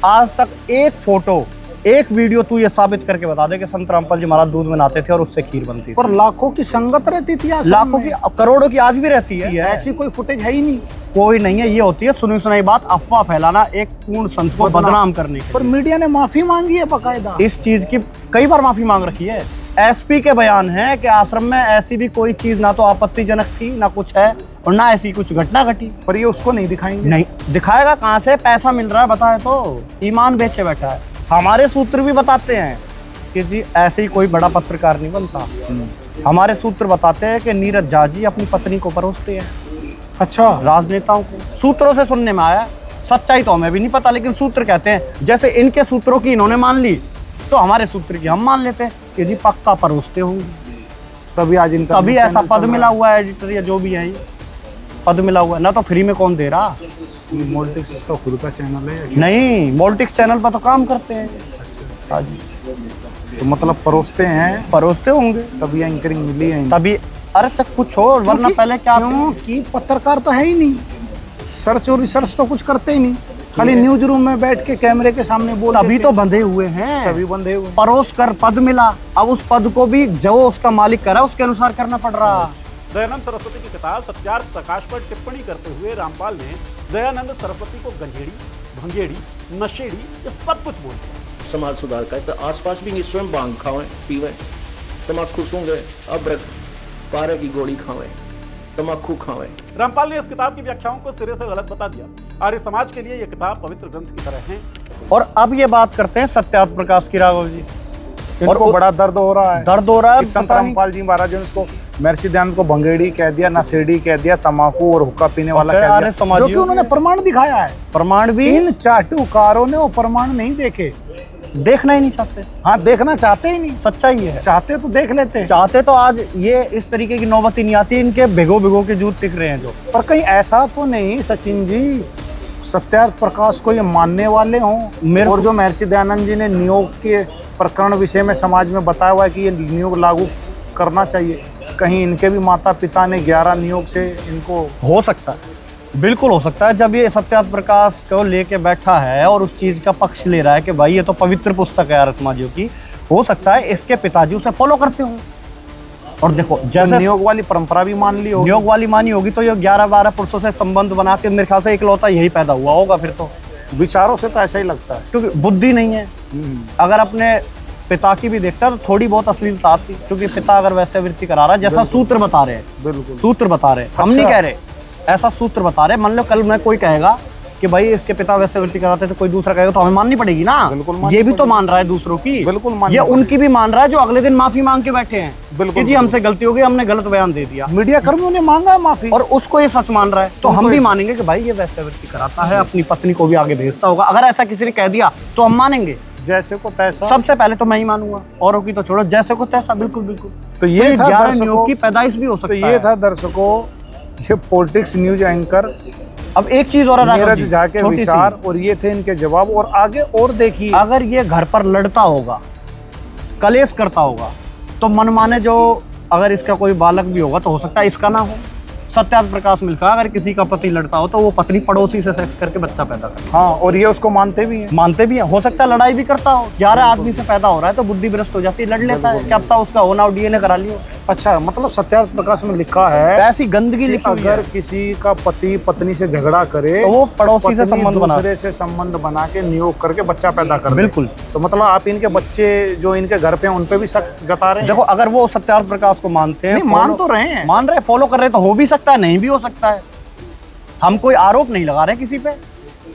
आज तक एक फोटो, एक वीडियो तू ये साबित करके बता दे कि संत रामपाल जी महाराज दूध में नहाते थे और उससे खीर बनती थी। पर लाखों की संगत रहती थी आश्रम लाखों में। की, करोड़ों की आज भी रहती है। ऐसी कोई फुटेज है ही नहीं। कोई नहीं है, ये होती है सुनी सुनाई बात, अफवाह फैलाना, एक पूर्ण संत को बदनाम करने के पर लिए। मीडिया ने माफी मांगी है बकायदा। इस चीज की कई बार माफी मांग रखी है। एसपी के बयान है कि आश्रम में ऐसी भी कोई चीज ना तो आपत्तिजनक थी, ना कुछ है, और ना ऐसी कुछ घटना घटी। पर ये उसको नहीं दिखाएंगे। नहीं दिखाएगा, कहाँ से पैसा मिल रहा है बताए तो, ईमान बेचे बैठा है। हमारे सूत्र भी बताते हैं कि जी ऐसे ही कोई बड़ा पत्रकार नहीं बनता। हमारे सूत्र बताते हैं कि नीरज झा जी अपनी पत्नी को परोसते हैं। अच्छा, राजनेताओं को सूत्रों से सुनने में आया, सच्चाई तो हमें भी नहीं पता, लेकिन सूत्र कहते हैं। जैसे इनके सूत्रों की इन्होंने मान ली, तो हमारे सूत्र की हम मान लेते हैं कि जी पक्का परोसते होंगे। तभी आज इनका तभी ऐसा पद मिला हुआ है, एडिटर या जो भी है, ये पद मिला हुआ है ना, तो फ्री में कौन दे रहा। मोल्टिक्स इसका खुद का चैनल है या क्या? नहीं, मोल्टिक्स चैनल पर तो काम करते हैं। हाँ जी, तो मतलब परोसते हैं, परोसते होंगे तभी एंकरिंग मिली है। तभी। अरे चक कुछ हो, वरना पहले क्या थे? क्योंकि पत्रकार तो है ही नहीं, सर्च और रिसर्च तो कुछ करते ही नहीं, खाली न्यूज रूम में बैठ के कैमरे के सामने बोल तभी तो बंधे हुए हैं, तभी बंधे हुए। परोस कर पद मिला। अब उस पद को भी जो उसका मालिक करा उसके अनुसार करना पड़ रहा। दयानंद सरस्वती की किताब सत्यार्थ प्रकाश पर टिप्पणी करते हुए रामपाल ने दयानंद सरस्वती को गंजेड़ी, भंगेड़ी, नशेड़ी ये सब कुछ बोल दिया। समाज सुधार का तो आसपास भी नहीं, स्वयं भांग खावें, पीवें, तम्बाकू सूंघे, अबरक, पारे की गोली खावें, तम्बाकू खावें। रामपाल ने इस किताब की व्याख्याओं को सिरे से गलत बता दिया। आर्य समाज के लिए यह किताब पवित्र ग्रंथ की तरह है। और अब ये बात करते हैं सत्यार्थ प्रकाश की, राघव जी। इनको बड़ा दर्द हो रहा है, दर्द हो रहा है। कि संत रामपाल जी महाराज ने उसको महर्षि दयानंद को भंगेड़ी कह दिया, नशेड़ी कह दिया, तम्बाकू और हुक्का पीने वाला कह आर्य दिया, समाजियों जो कि उन्होंने प्रमाण दिखाया है। प्रमाण भी इन चाटुकारों ने वो प्रमाण नहीं देखे, देखना ही नहीं चाहते। हाँ देखना चाहते ही नहीं, सच्चाई है। चाहते तो देख लेते। चाहते तो आज ये इस तरीके की नौबत ही नहीं आती। इनके भिगो भिगो के जूत टिक रहे हैं जो। पर कहीं ऐसा तो नहीं सचिन जी, सत्यार्थ प्रकाश को ये मानने वाले हों, और जो महर्षि दयानंद जी ने नियोग के प्रकरण विषय में समाज में बताया हुआ है कि ये नियोग लागू करना चाहिए, कहीं इनके भी माता पिता ने 11 नियोग से इनको। हो सकता है, बिल्कुल हो सकता है। जब ये सत्यार्थ प्रकाश को लेके बैठा है और उस चीज का पक्ष ले रहा है कि भाई ये तो पवित्र पुस्तक है आर्य समाजियों की, हो सकता है इसके पिताजी उसे फॉलो करते हों। और देखो जैसे नियोग वाली परंपरा भी मान ली होगी, नियोग वाली मानी होगी, तो ये 11-12 पुरुषों से संबंध बना के मेरे ख्याल से इकलौता यही पैदा हुआ होगा फिर तो। विचारों से तो ऐसा ही लगता है। क्योंकि बुद्धि नहीं है। अगर अपने पिता की भी देखता है तो थोड़ी बहुत अश्लीलता आती, क्योंकि पिता अगर वैश्यावृत्ति करा रहा है, जैसा सूत्र बता रहे हैं, बिल्कुल सूत्र बता रहे हैं, हम नहीं कह रहे, ऐसा सूत्र बता रहे हैं। मान लो कल मैं कोई कहेगा कि भाई इसके पिता वैश्यावृत्ति कराते थे, कोई दूसरा कहेगा तो हमें माननी पड़ेगी ना। ये भी तो मान रहा है दूसरों की, बिल्कुल मान, ये उनकी भी मान रहा है जो अगले दिन माफी मांग के बैठे हैं, बिल्कुल कि जी हमसे गलती हो गई, हमने गलत बयान दे दिया। मीडिया कर्मियों ने मांगा माफी, और उसको ये सच मान रहा है, तो हम भी मानेंगे कि भाई ये वैश्यावृत्ति कराता है, अपनी पत्नी को भी आगे भेजता होगा। अगर ऐसा किसी ने कह दिया तो हम मानेंगे। जैसे को तैसा। सबसे पहले तो मैं ही मानूंगा, औरों की तो छोड़ो, जैसे को तैसा। बिल्कुल बिल्कुल। तो ये था 11 नियोग की पैदाइश भी हो सकता है। तो ये था दर्शकों, ये पॉलिटिक्स न्यूज एंकर अब एक चीज और है राघव नीरज जी, झा के छोटी सी। विचार और ये थे इनके जवाब, और आगे और देखिए। अगर ये घर पर लड़ता होगा, कलेश करता होगा, तो मनमाने जो अगर इसका कोई बालक भी होगा तो हो सकता है इसका ना हो। सत्यार्थ प्रकाश मिल्खा अगर किसी का पति लड़ता हो तो वो पत्नी पड़ोसी से सेक्स करके बच्चा पैदा करे, हाँ, और ये उसको मानते भी हैं। मानते भी हैं। हो सकता है लड़ाई भी करता हो, 11 आदमी से पैदा हो रहा है तो बुद्धि भ्रष्ट हो जाती है, लड़ लेता है, क्या पता उसका होना और डीएनए करा लियो। अच्छा, मतलब सत्यार्थ प्रकाश में लिखा है ऐसी गंदगी कि लिखी हुई अगर है किसी का पति पत्नी से झगड़ा करे तो वो पड़ोसी से पत्नी संबंध बना, दूसरे से संबंध बना के नियोग करके बच्चा पैदा कर दे। बिल्कुल। तो मतलब आप इनके बच्चे जो इनके घर पे हैं उन पे भी शक जता रहे हैं। देखो अगर वो सत्यार्थ प्रकाश को मानते हैं, नहीं, मान तो रहे हैं, मान रहे, फॉलो कर रहे, तो हो भी सकता है, नहीं भी हो सकता है। हम कोई आरोप नहीं लगा रहे किसी पे,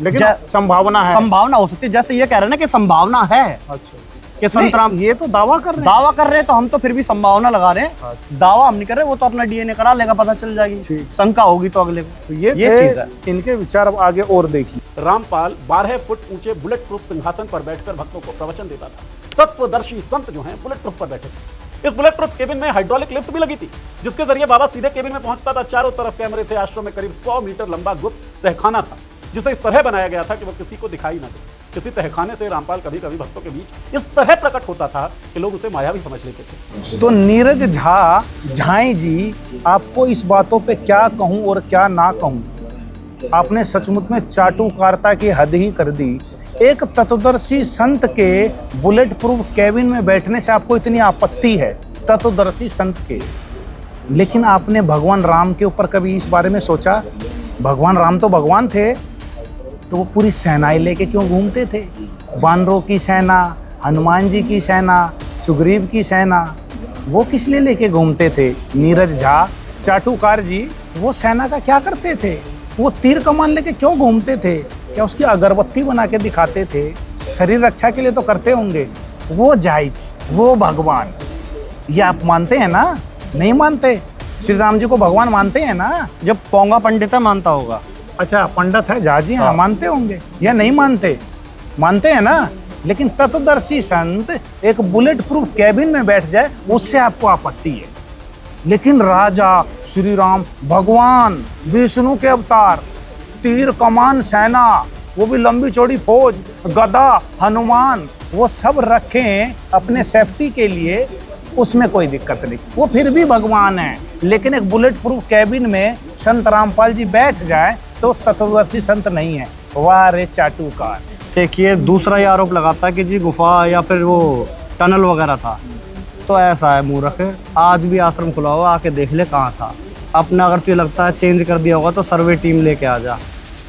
लेकिन संभावना है, संभावना हो सकती है। जैसे ये कह रहे हैं ना कि संभावना है अच्छा, कि संतराम, ये तो दावा कर रहे हैं। दावा कर रहे हैं तो हम तो फिर भी संभावना लगा रहे हैं, दावा हम नहीं कर रहे। वो तो अपना डीएनए करा लेगा, पता चल जाएगी, ठीक। शंका होगी तो अगले को। तो ये चीज है। इनके विचार। अब आगे और देखिए। रामपाल 12 फुट ऊंचे बुलेट प्रूफ सिंहासन पर बैठकर भक्तों को प्रवचन देता था। तत्वदर्शी संत जो हैं बुलेट प्रूफ पर बैठे थे। इस बुलेट प्रूफ केबिन में हाइड्रोलिक लिफ्ट भी लगी थी, जिसके जरिए बाबा सीधे केबिन में पहुंचता था। चारों तरफ कैमरे थे। आश्रम में करीब 100 मीटर लंबा गुप्त तहखाना था, जिसे इस तरह बनाया गया था कि वो किसी को दिखाई न दे। किसी तहखाने से रामपाल कभी कभी भक्तों के बीच इस तरह प्रकट होता था कि लोग उसे मायावी समझ लेते थे। तो नीरज झा, झाई जी, आपको इस बातों पे क्या कहूं और क्या ना कहूं। आपने सचमुच में चाटुकारिता की हद ही कर दी। एक तत्वदर्शी संत के बुलेट प्रूफ कैबिन में बैठने से आपको इतनी आपत्ति है, तत्वदर्शी संत के, लेकिन आपने भगवान राम के ऊपर कभी इस बारे में सोचा? भगवान राम तो भगवान थे, तो वो पूरी सेनाएं लेके क्यों घूमते थे? वानरों की सेना, हनुमान जी की सेना, सुग्रीव की सेना, वो किस लिए लेके घूमते थे? नीरज झा, चाटुकार जी, वो सेना का क्या करते थे? वो तीर कमान लेके क्यों घूमते थे? क्या उसकी अगरबत्ती बना के दिखाते थे? शरीर रक्षा के लिए तो करते होंगे। वो जायज, वो भगवान, ये आप मानते हैं ना? नहीं मानते? श्री राम जी को भगवान मानते हैं ना? जब पोंगा पंडित है मानता होगा। अच्छा, पंडित है झा जी, हाँ, मानते होंगे या नहीं मानते? मानते हैं ना? लेकिन तत्वदर्शी संत एक बुलेट प्रूफ कैबिन में बैठ जाए, उससे आपको आपत्ति है। लेकिन राजा श्री राम, भगवान विष्णु के अवतार, तीर कमान सेना, वो भी लंबी चौड़ी फौज, गदा, हनुमान, वो सब रखें अपने सेफ्टी के लिए, उसमें कोई दिक्कत नहीं, वो फिर भी भगवान है। लेकिन एक बुलेट प्रूफ कैबिन में संत रामपाल जी बैठ जाए तो तत्वदर्शी संत नहीं है। वाह रे चाटुकार। देखिए दूसरा ये आरोप लगाता है कि जी गुफा या फिर वो टनल वगैरह था, तो ऐसा है मूर्ख, आज भी आश्रम खुला हुआ, आके देख ले कहाँ था। अपना अगर तुझे लगता है चेंज कर दिया होगा तो सर्वे टीम लेके आ जा,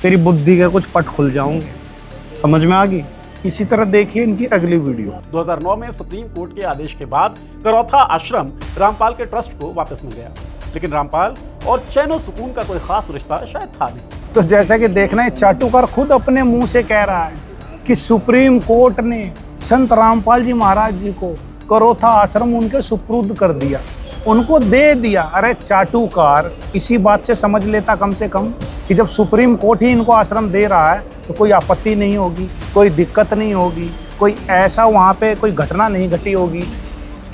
तेरी बुद्धि के कुछ पट खुल जाओगे। समझ में आ गई? इसी तरह देखिए इनकी अगली वीडियो। 2009 में सुप्रीम कोर्ट के आदेश के बाद करौथा आश्रम रामपाल के ट्रस्ट को वापस मिल गया, लेकिन रामपाल और चैनो सुकून का कोई खास रिश्ता शायद था नहीं। तो जैसा कि देखना है, चाटुकार खुद अपने मुंह से कह रहा है कि सुप्रीम कोर्ट ने संत रामपाल जी महाराज जी को करौथा आश्रम उनके सुपुर्द कर दिया, उनको दे दिया। अरे चाटुकार, इसी बात से समझ लेता कम से कम कि जब सुप्रीम कोर्ट ही इनको आश्रम दे रहा है तो कोई आपत्ति नहीं होगी, कोई दिक्कत नहीं होगी, कोई ऐसा वहाँ पे कोई घटना नहीं घटी होगी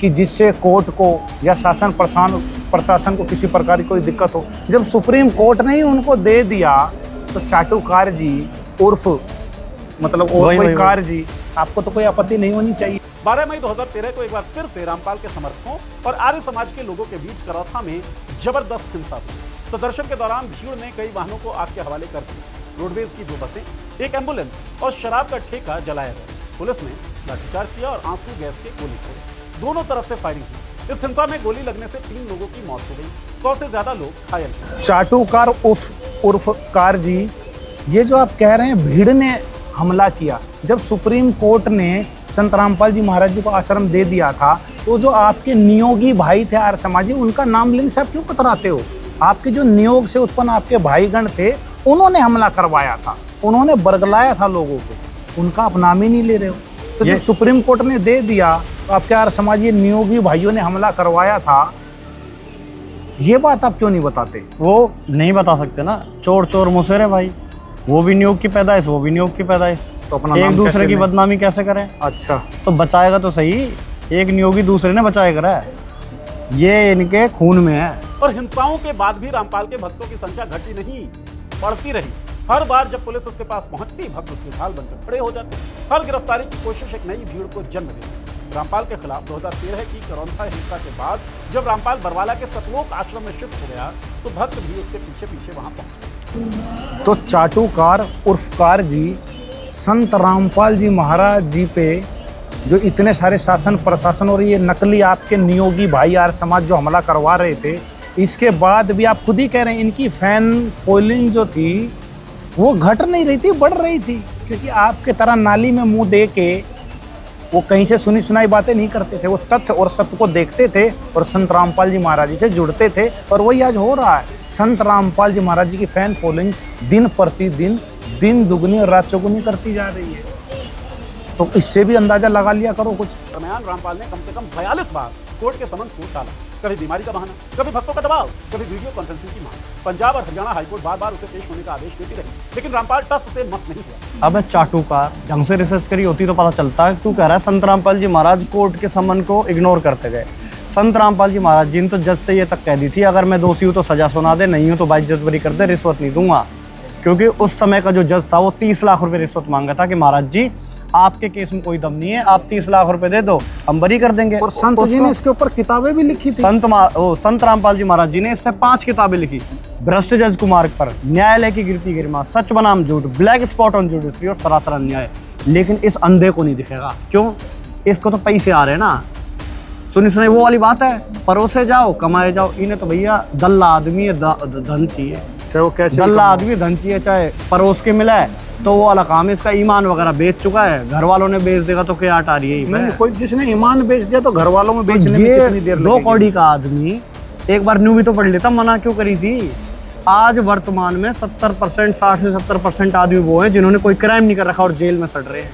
कि जिससे कोर्ट को या शासन प्रशासन को किसी प्रकार की कोई दिक्कत हो। जब सुप्रीम कोर्ट ने ही उनको दे दिया तो चाटुकार जी उर्फ मतलब कोई कार जी, आपको तो कोई आपत्ति नहीं होनी चाहिए। 12 मई 2013 को एक बार फिर से रामपाल के समर्थकों और आर्य समाज के लोगों के बीच करौथा में जबरदस्त हिंसा हुई। तो दर्शन के दौरान भीड़ ने कई वाहनों को आग के हवाले कर दिया। रोडवेज की 2 बसें, एक एम्बुलेंस और शराब का ठेका जलाया गया। पुलिस ने लाठीचार्ज किया और आंसू गैस के गोली छोड़ी। दोनों तरफ से फायरिंग हुई। इस हिंसा में गोली लगने से 3 लोगों की मौत हो गई, 100 से ज्यादा लोग घायल हुए। चाटुकार उर्फ कार जी, ये जो आप कह रहे हैं भीड़ ने हमला किया, जब सुप्रीम कोर्ट ने संत रामपाल जी महाराज जी को आश्रम दे दिया था तो जो आपके नियोगी भाई थे आर्य समाजी, उनका नाम लेने से आप क्यों कतराते हो? आपके जो नियोग से उत्पन्न आपके भाईगण थे, उन्होंने हमला करवाया था, उन्होंने बरगलाया था लोगों को, उनका आप नाम ही नहीं ले रहे हो। तो जब सुप्रीम कोर्ट ने दे दिया तो आपके आर्य समाजी नियोगी भाइयों ने हमला करवाया था, ये बात आप क्यों नहीं बताते? वो नहीं बता सकते ना, चोर चोर मुसेरे भाई, वो भी नियोग की पैदाइश, वो भी नियोग की पैदाइश, तो अपना एक नाम दूसरे की कैसे बदनामी कैसे करें? अच्छा, तो बचाएगा तो सही, एक नियोगी दूसरे ने बचाया करा है, ये इनके खून में है। और हिंसाओं के बाद भी रामपाल के भक्तों की संख्या घटी नहीं, बढ़ती रही। हर बार जब पुलिस उसके पास पहुंचती, भक्त उसके ढाल बनकर खड़े हो जाते। हर गिरफ्तारी की कोशिश एक नई भीड़ को जन्म देती। रामपाल के खिलाफ 2013 की करौंथा हिंसा के बाद जब रामपाल बरवाला के सतलोक आश्रम में शिफ्ट हो गया, तो भक्त भी उसके पीछे पीछे वहां पहुंचे। तो चाटुकार उर्फकार जी संत रामपाल जी महाराज जी पे जो इतने सारे शासन प्रशासन और ये नकली आपके नियोगी भाई यार समाज जो हमला करवा रहे थे, इसके बाद भी आप खुद ही कह रहे हैं इनकी फैन फॉलोइंग जो थी वो घट नहीं रही थी, बढ़ रही थी। क्योंकि आपके तरह नाली में मुंह दे के वो कहीं से सुनी सुनाई बातें नहीं करते थे, वो तथ्य और सत्य को देखते थे और संत रामपाल जी महाराज जी से जुड़ते थे। और वही आज हो रहा है। संत रामपाल जी महाराज जी की फैन फॉलोइंग दिन प्रतिदिन दिन दुगनी और रात चौगुनी करती जा रही है। तो इससे भी अंदाजा लगा लिया करो कुछ। दरमियान रामपाल ने कम से कम 42 बार कोर्ट के समन को टाला। कभी बीमारी का बहाना, कभी भक्तों का दबाव, कभी वीडियो कॉन्फ्रेंसिंग की मांग। पंजाब और हरियाणा हाईकोर्ट बार बार उसे पेश होने का आदेश देती रही, लेकिन रामपाल टस से मस नहीं हुआ। अब चाटुकार ढंग से रिसर्च करी होती तो पता चलता है। तू कह रहा है संत रामपाल जी महाराज कोर्ट के समन को इग्नोर करते गए। संत रामपाल जी महाराज जी ने तो जज से ये तक कह दी थी, अगर मैं दोषी हूँ तो सजा सुना दे, नहीं हूँ तो बाइज्जत बरी कर दे, रिश्वत नहीं दूंगा। क्योंकि उस समय का जो जज था वो 30 लाख रुपए रिश्वत मांगा था कि महाराज जी आपके केस में कोई दम नहीं है, आप 30 लाख रुपए दे दो, हम बरी कर देंगे। और संत जी ने इसके ऊपर किताबें भी लिखी थी। संत रामपाल जी महाराज जी ने इसमें 5 किताबें लिखी। भ्रष्ट जज कुमार पर, न्यायालय की गिरती गिरमा, सच बनाम झूठ, ब्लैक स्पॉट ऑन जुडिशरी और सरासर अन्याय। लेकिन इस अंधे को नहीं दिखेगा। क्यों? इसको तो पैसे आ रहे हैं ना। सुनी सुनाई वो वाली बात है, परोसे जाओ कमाए जाओ। इन्हें तो भैया दल्ला आदमी है, धन चाहिए। चाहे वो कैसे दल्ला आदमी धन चाहिए, चाहे परोस के मिला है तो वो वाला काम है। इसका ईमान वगैरह बेच चुका है, घर वालों ने बेच देगा तो क्या आट आ रही है। नहीं, कोई जिसने ईमान बेच दिया तो घर वालों में बेचने में कितनी देर लगेगी? 2 कौड़ी का आदमी एक बार न्यू भी तो पढ़ लेता, मना क्यों करी थी। आज वर्तमान में 70% 60 से 70% आदमी वो हैं जिन्होंने कोई क्राइम नहीं कर रखा और जेल में सड़ रहे हैं,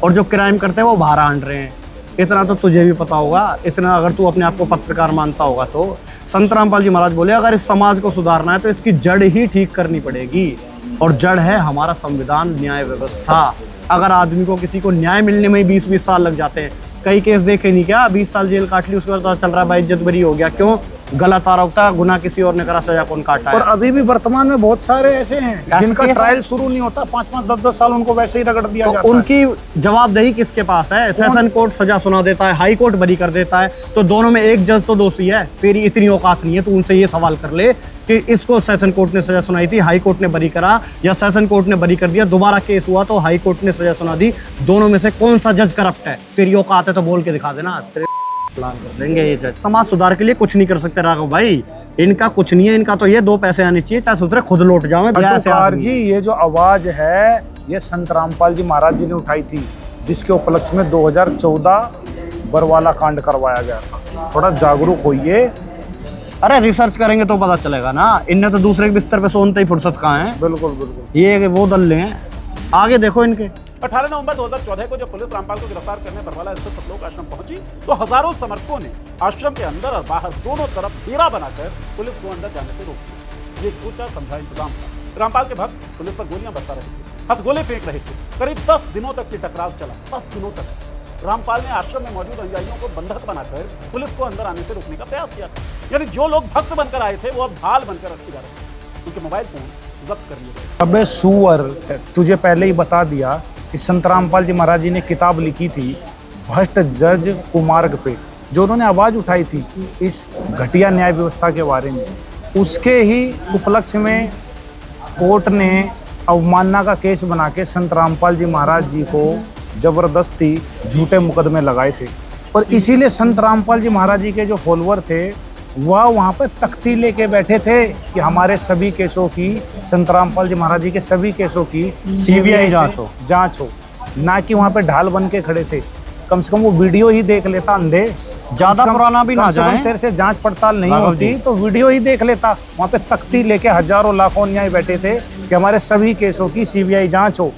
और जो क्राइम करते हैं वो बाहर आंट रहे हैं। इतना तो तुझे भी पता होगा, इतना अगर तू अपने आप को पत्रकार मानता होगा तो। संत रामपाल जी महाराज बोले अगर इस समाज को सुधारना है तो इसकी जड़ ही ठीक करनी पड़ेगी, और जड़ है हमारा संविधान, न्याय व्यवस्था। अगर आदमी को किसी को न्याय मिलने में ही 20-20 साल लग जाते हैं, कई केस देखे नहीं क्या, 20 साल जेल काट ली, उसके बाद पता चल रहा है भाई इज्जत बरी हो गया। क्यों? गलत आरोप था, गुनाह किसी और ने करा, सजा कौन काटा है। और अभी भी वर्तमान में बहुत सारे ऐसे हैं जिनका ट्रायल शुरू नहीं होता, 5-5, 10-10 साल उनको वैसे ही रगड़ दिया जाता है। उनकी जवाबदेही किसके पास है? सेशन कोर्ट सजा सुना देता है, हाई कोर्ट बरी कर देता है, तो दोनों में एक जज तो दोषी है। तेरी इतनी औकात नहीं है, तू उनसे ये सवाल कर ले कि इसको सेशन कोर्ट ने सजा सुनाई थी, हाई कोर्ट ने बरी करा, या सेशन कोर्ट ने बरी कर दिया, दोबारा केस हुआ तो हाई कोर्ट ने सजा सुना दी, दोनों में से कौन सा जज करप्ट है? तेरी औकात है तो बोल के दिखा देना। प्लान कर देंगे ये जज। समाज सुधार के लिए कुछ नहीं कर सकते राघव भाई, इनका कुछ नहीं है। इनका तो ये 2 पैसे आने चाहिए, चाहे सोच रहे खुद लौट जाए। चाटुकार जी, ये जो आवाज है ये संत रामपाल जी महाराज जी ने उठाई थी, जिसके उपलक्ष्य में 2014 बरवाला कांड करवाया गया था। थोड़ा जागरूक होइए। अरे रिसर्च करेंगे तो पता चलेगा ना। इनने तो दूसरे के बिस्तर पे सोनते ही फुर्सत कहाँ है। बिल्कुल बिल्कुल, ये वो दल्ले हैं, आगे देखो इनके। 18 नवंबर 2014 को जब पुलिस रामपाल को गिरफ्तार करने बरवाला स्थित सतलोक आश्रम पहुंची, तो हजारों समर्थकों ने आश्रम के अंदर और बाहर दोनों तरफ डेरा बनाकर पुलिस को अंदर जाने से रोक दिया। ये सोचा समझा इंतजाम था। रामपाल के भक्त पुलिस पर गोलियां बरसा रहे थे, हथगोले फेंक रहे थे। करीब 10 दिनों तक ये टकराव चला। 10 दिनों तक रामपाल ने आश्रम में मौजूद अनुयायियों को बंधक बनाकर पुलिस को अंदर आने से रोकने का प्रयास किया था। यानी जो लोग भक्त बनकर आए थे वो अब ढाल बनकर रखे जा रहे थे। उनके मोबाइल फोन जब्त कर लिए गए। अबे सुअर, तुझे पहले ही बता दिया कि संत रामपाल जी महाराज जी ने किताब लिखी थी भ्रष्ट जज कुमार्ग पे, जो उन्होंने आवाज़ उठाई थी इस घटिया न्याय व्यवस्था के बारे में। उसके ही उपलक्ष्य में कोर्ट ने अवमानना का केस बना के संत रामपाल जी महाराज जी को जबरदस्ती झूठे मुकदमे लगाए थे। और इसीलिए संत रामपाल जी महाराज जी के जो फॉलोअर थे वह वहाँ पर तख्ती लेके बैठे थे कि हमारे सभी केसों की, संत रामपाल जी महाराज जी के सभी केसों की सीबीआई जांच हो, ना कि वहाँ पे ढाल बन के खड़े थे। कम से कम वो वीडियो ही देख लेता अंधे, ज्यादा पुराना भी ना जाए, तेरे से जांच पड़ताल नहीं होती तो वीडियो ही देख लेता। वहाँ पे तख्ती लेके हजारों लाखों न्याय बैठे थे कि हमारे सभी केसों की सीबीआई जांच हो।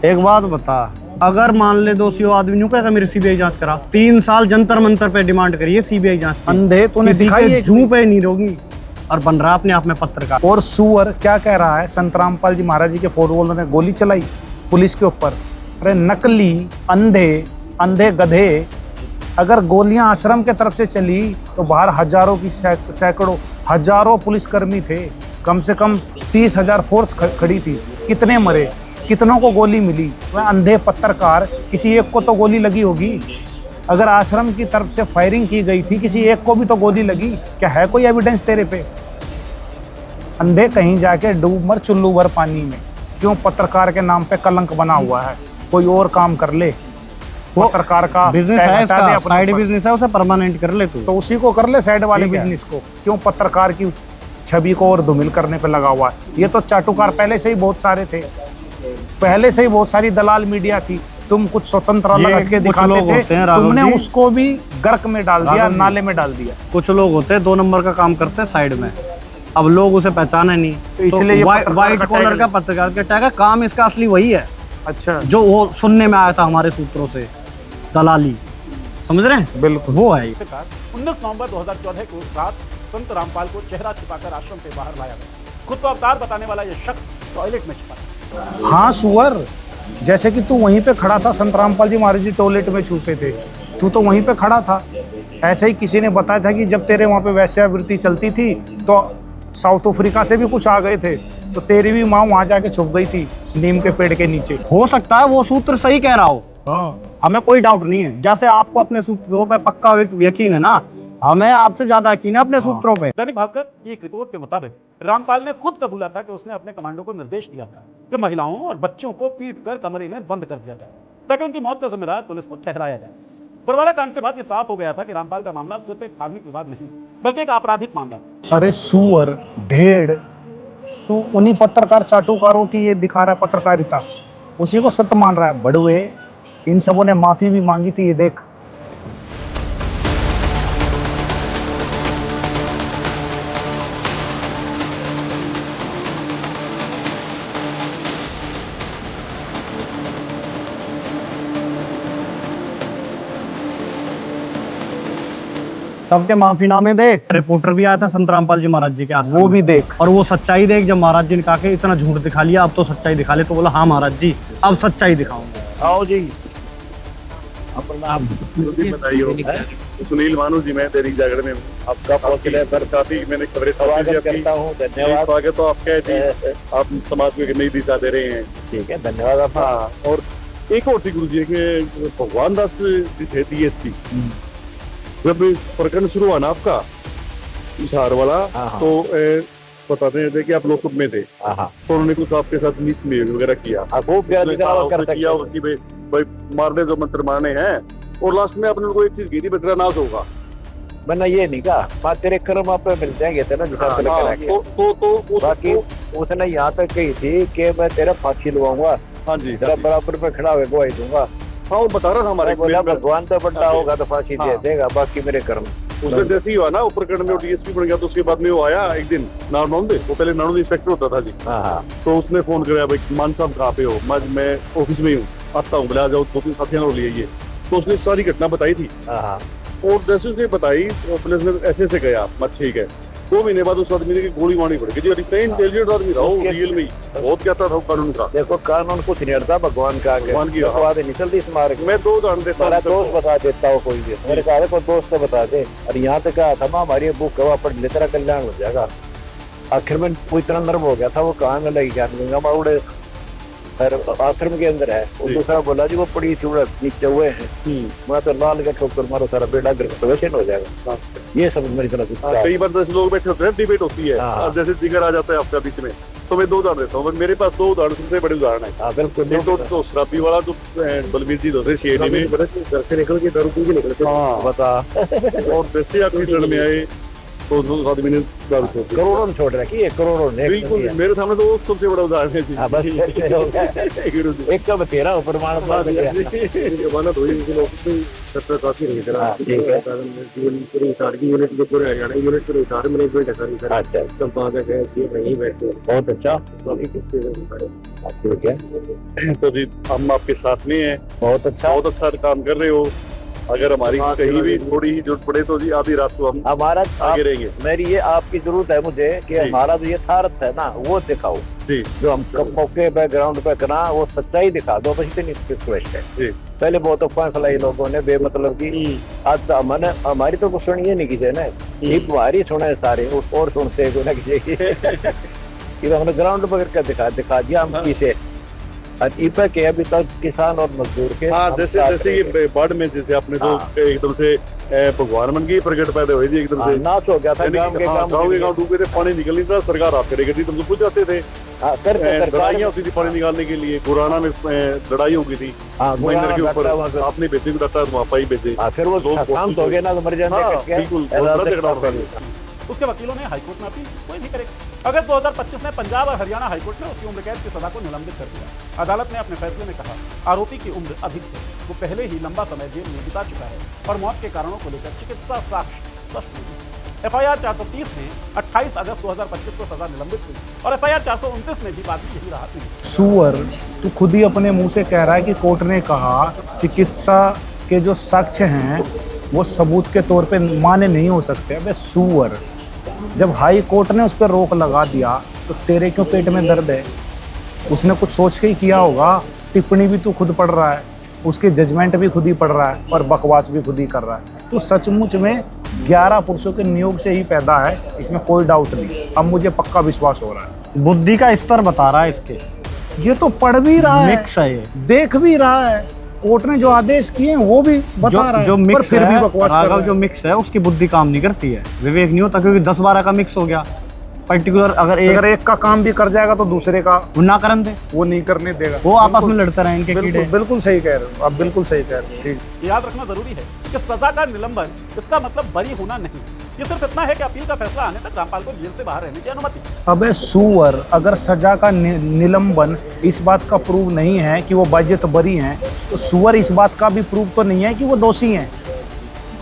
एक बात बता, अगर मान ले दोषी हो आदमी न्यू कहेगा मेरी सीबीआई जांच करा। 3 साल जंतर मंतर पे डिमांड करिए सीबीआई जांच। अंधे तूने दिखाई है जू पे नहीं रोगी और बन रहा अपने आप में पत्रकार। और सुअर क्या कह रहा है, संत रामपाल जी महाराज जी के फॉलोअर्स ने गोली चलाई पुलिस के ऊपर। अरे नकली अंधे गधे, अगर गोलियां आश्रम के तरफ से चली तो बाहर हजारों की सैकड़ों हजारों पुलिसकर्मी थे, कम से कम 30,000 फोर्स खड़ी थी, कितने मरे, कितनों को गोली मिली। वह अंधे पत्रकार, किसी एक को तो गोली लगी होगी। अगर आश्रम की तरफ से फायरिंग की गई थी, किसी एक को भी तो गोली लगी। क्या है कोई एविडेंस तेरे पे? अंधे कहीं जाके डूब मर चुल्लू भर पानी में। क्यों पत्रकार के नाम पे कलंक बना हुआ है? कोई और काम कर ले। पत्रकार का बिजनेस है, इसका साइड बिजनेस है, उसे परमानेंट कर ले तू। तो उसी को कर ले, साइड वाले बिजनेस को। क्यों पत्रकार की छवि को और धूमिल करने पे लगा हुआ है? ये तो चाटुकार पहले से ही बहुत सारे थे, पहले से ही बहुत सारी दलाल मीडिया थी। तुम कुछ स्वतंत्र लग के दिखाते थे, तुमने उसको भी गर्क में डाल दिया, नाले में डाल दिया। कुछ लोग होते हैं 2 नंबर का काम करते हैं साइड में, अब लोग उसे पहचाने नहीं, तो इसलिए व्हाइट कॉलर का पत्रकार का टैग है। काम इसका असली वही है। अच्छा, जो वो सुनने में आया था हमारे सूत्रों से, दलाली, समझ रहे हैं? बिल्कुल वो है। 19 नवंबर 2014 को रात संत रामपाल को चेहरा छिपाकर आश्रम से बाहर लाया गया। खुद को अवतार बताने वाला यह शख्स टॉयलेट में छिपा था। हाँ सुअर, जैसे कि तू वहीं पे खड़ा था, संत रामपाल जी महाराज जी टॉयलेट में छुपे थे, तू तो वहीं पे खड़ा था। ऐसे ही किसी ने बताया था कि जब तेरे वहाँ पे वैश्यावृत्ति चलती थी तो साउथ अफ्रीका से भी कुछ आ गए थे, तो तेरी भी माँ वहाँ जाके छुप गई थी नीम के पेड़ के नीचे। हो सकता है वो सूत्र सही कह रहा हो, हमें कोई डाउट नहीं है। जैसे आपको अपने सूत्रों पे पक्का यकीन है ना, हमें आपसे ज्यादा यकीन है अपने सूत्रों पे। दैनिक भास्कर की एक रिपोर्ट के मुताबिक रामपाल ने खुद कबूला था कि उसने अपने कमांडो को निर्देश दिया था कि महिलाओं और बच्चों को पीट कर कमरे में बंद कर दिया जाए ताकि उनकी मौत का जिम्मेदार पुलिस को ठहराया जाए। बरवाला कांड के बाद ये साफ हो गया था कि रामपाल का मामला सिर्फ एक धार्मिक विवाद नहीं बल्कि एक आपराधिक मामला। अरे सुअर ढेड़, तू उन्हीं पत्रकार चाटुकारों की ये दिखा रहा है पत्रकारिता, उसी को सत्य मान रहा है। बड़ुए, इन सबों ने माफी भी मांगी थी, ये देख। सबके माफीनामे देख। रिपोर्टर भी आया था संत रामपाल जी महाराज जी के आश्रम, वो भी देख। और वो सच्चाई देख। जब महाराज जी ने कहा कि इतना झूठ दिखा लिया, अब तो सच्चाई दिखा ले, तो बोला हाँ महाराज जी अब सच्चाई दिखाऊंगा। आओ जी, अपना सुनील मानू जी, मैं दैनिक जागरण में आपका पर काफी मैंने खबरें स्वागत करता हूँ। धन्यवाद। स्वागत तो आपका है जी, आप समाज को एक नई दिशा दे रहे हैं। ठीक है, धन्यवाद आपका। और एक और थी गुरु जी के भगवान दास थे DSP, जब प्रकरण शुरू हुआ ना आपका इशार वाला, तो बताते थे कि आप लोग में थे, तो उन्होंने कुछ आपके साथ मिसबिहेव वगैरह किया, किया कि भाई मारने जो मंत्र मारने हैं, और लास्ट में आपने उनको एक चीज की थी, बतरा नाश होगा। मैंने ये नहीं कहा, तेरे कर्म आप मिल जाएंगे थे ना, तो बाकी उसने यहाँ तक कही थी कि मैं तेरा फांसी लुआऊंगा। हाँ जी, तेरा बराबर पे खड़ा हुए गवाही दूंगा। हाँ, वो बता रहा था हमारे बोला भगवान तो बड़ा होगा तो फांसी दे देगा, बाकी मेरे कर्म। उसने जैसे ही हुआ ना प्रकरण में DSP बन गया, तो उसके बाद में वो आया एक दिन नारनौंदे, वो पहले नारनौंदे इंस्पेक्टर होता था जी। तो उसने फोन कराया, भाई मान साहब कहाँ पे हो? मैं ऑफिस में ही हूँ, आता हूँ, बुला जाओ, 2-3 साथियों ने लिए। तो उसने सारी घटना बताई थी, और जैसे उसने बताई तो पुलिस ने ऐसे गया, मत ठीक है। 2 महीने बाद उस आदमी की गोली मारनी पड़ी जी। इतना इंटेलिजेंट आदमी था वो, रियल में बहुत कहता था कानून का। देखो कानून कुछ नहीं हटता भगवान का, भगवान की बात निकलती इस मार्ग। मैं 2 उदाहरण देता हूँ, दोस्त बता देता हूँ कोई भी, मेरे कहा कोई दोस्त तो बता दे। और यहाँ तक कहा था हमारी बुक कवा पढ़ ले, तेरा कल्याण हो जाएगा। आखिर में वो इतना नर्व हो गया था, वो कहाँ में लगी क्या बाउड़े आश्रम के अंदर है। वो दूसरा बोला जी वो पड़ी चूड़क नीचे हुए हैं, मैं तो लाल का ठोकर मारो, सारा बेड़ा ग्रहण हो जाएगा। ये सब मेरी तरफ से कई बार जैसे लोग बैठे होते हैं, डिबेट होती है, और जैसे जिक्र आ जाता है आपका बीच में, तो मैं 2 उदाहरण देता हूँ। मेरे पास 2 उदाहरण सबसे बड़े उदाहरण है। बिल्कुल। एक तो शराबी वाला जो बलबीर जी होते शेरनी में घर से निकल के दारू पी के निकलते, बता। और जैसे आपकी शरण में आए तो 2 आदमी ने दारू छोड़ दी। करोड़ों ने छोड़ रखी है, करोड़ों ने। बिल्कुल, मेरे सामने तो सबसे बड़ा उदाहरण है जी। एक का तेरा प्रमाण जमानत हुई चर्चा काफी रही पूरे हिसार की यूनिट के पूरे हरियाणा यूनिट पूरे हिसार मैनेजमेंट है सर। अच्छा, सब वहाँ पे गए, सीएम नहीं बैठे। बहुत अच्छा। तो जी हम आपके साथ में हैं, बहुत अच्छा काम कर रहे हो। अगर हमारी कहीं भी थोड़ी ही जरूरत पड़े तो जी आधी रात को हम हमारा आगे रहेंगे। मेरी ये आपकी जरूरत है मुझे कि हमारा जो ये सारथ है ना वो दिखाओ जी, जो हम मौके पे ग्राउंड पे करना वो सच्चाई दिखा दो, बस इतनी रिक्वेस्ट है जी। पहले बहुत अफवाह फैलाई लोगों ने बेमतलब की, आज हमने हमारी तो कुछ सुनिए नहीं किसी ने, तुम्हारी सुने सारे और सुनते को ना किसी ये हमने ग्राउंड पकड़ कर दिखा दिया हम किसे। और इस के अभी तक किसान और मजदूर के हाँ, जैसे ये बाढ़ में जैसे आपने तो एकदम से भगवान मन की प्रकट पैदा हुई थी एकदम से, नाश हो गया था। गांव के गाँव डूबे थे, पानी निकल नहीं था, सरकार आप करेगी थी, तुम तो पूछ जाते थे। लड़ाइयाँ होती थी पानी निकालने के लिए, गुराना में लड़ाई हो गई थी महेंद्र के ऊपर, आपने बेचे को डॉक्टर वहाँ पर ही बेचे, फिर वो शांत हो गए ना तो मर जाते। बिल्कुल। उसके वकीलों ने हाईकोर्ट में अपील, कोई नहीं करेगा। अगस्त 2025 में पंजाब और हरियाणा हाईकोर्ट ने उसकी उम्र कैद की सजा को निलंबित कर दिया। अदालत ने अपने फैसले में कहा आरोपी की उम्र अधिक है, वो पहले ही लंबा समय जेल में बिता चुका है और मौत के कारणों को लेकर चिकित्सा साक्ष्य स्पष्ट नहीं। FIR 430 में 28 अगस्त 2025 को सजा निलंबित हुई और FIR 429 में भी बाद में यही राहत मिली। सुअर, तू खुद ही अपने मुंह से कह रहा है कि कोर्ट ने कहा चिकित्सा के जो साक्ष्य हैं वो सबूत के तौर पे माने नहीं हो सकते। अबे सुअर, जब हाई कोर्ट ने उस पर रोक लगा दिया तो तेरे क्यों पेट में दर्द है? उसने कुछ सोच के ही किया होगा। टिप्पणी भी तू खुद पढ़ रहा है, उसके जजमेंट भी खुद ही पढ़ रहा है और बकवास भी खुद ही कर रहा है। तू सचमुच में 11 पुरुषों के नियोग से ही पैदा है, इसमें कोई डाउट नहीं। अब मुझे पक्का विश्वास हो रहा है। बुद्धि का स्तर बता रहा है इसके, ये तो पढ़ भी रहा है, मिक्स है ये, देख भी रहा है, कोर्ट ने जो आदेश किए हैं वो भी बता रहा है, जो पर मिक्स फिर भी है, बकवास कर रहा राघव है। जो मिक्स है उसकी बुद्धि काम नहीं करती है, विवेक नहीं होता, क्योंकि 10-12 का मिक्स हो गया। पर्टिकुलर अगर एक का काम भी कर जाएगा तो दूसरे का वो ना करन दे, वो नहीं करने देगा। वो आपस में लड़ते रहे इनके कीड़े। बिल्कुल सही कह रहे हो आप, बिल्कुल सही कह रहे हो। ठीक, याद रखना जरूरी है कि सजा का निलंबन इसका मतलब बरी होना नहीं। ये सिर्फ इतना है कि अपील का फैसला आने तक रामपाल को जेल से बाहर रहने की अनुमति। अबे सुअर, अगर सजा का निलंबन इस बात का प्रूव नहीं है कि वो बाजियत बरी हैं, तो सुअर इस बात का भी प्रूव तो नहीं है कि वो दोषी हैं।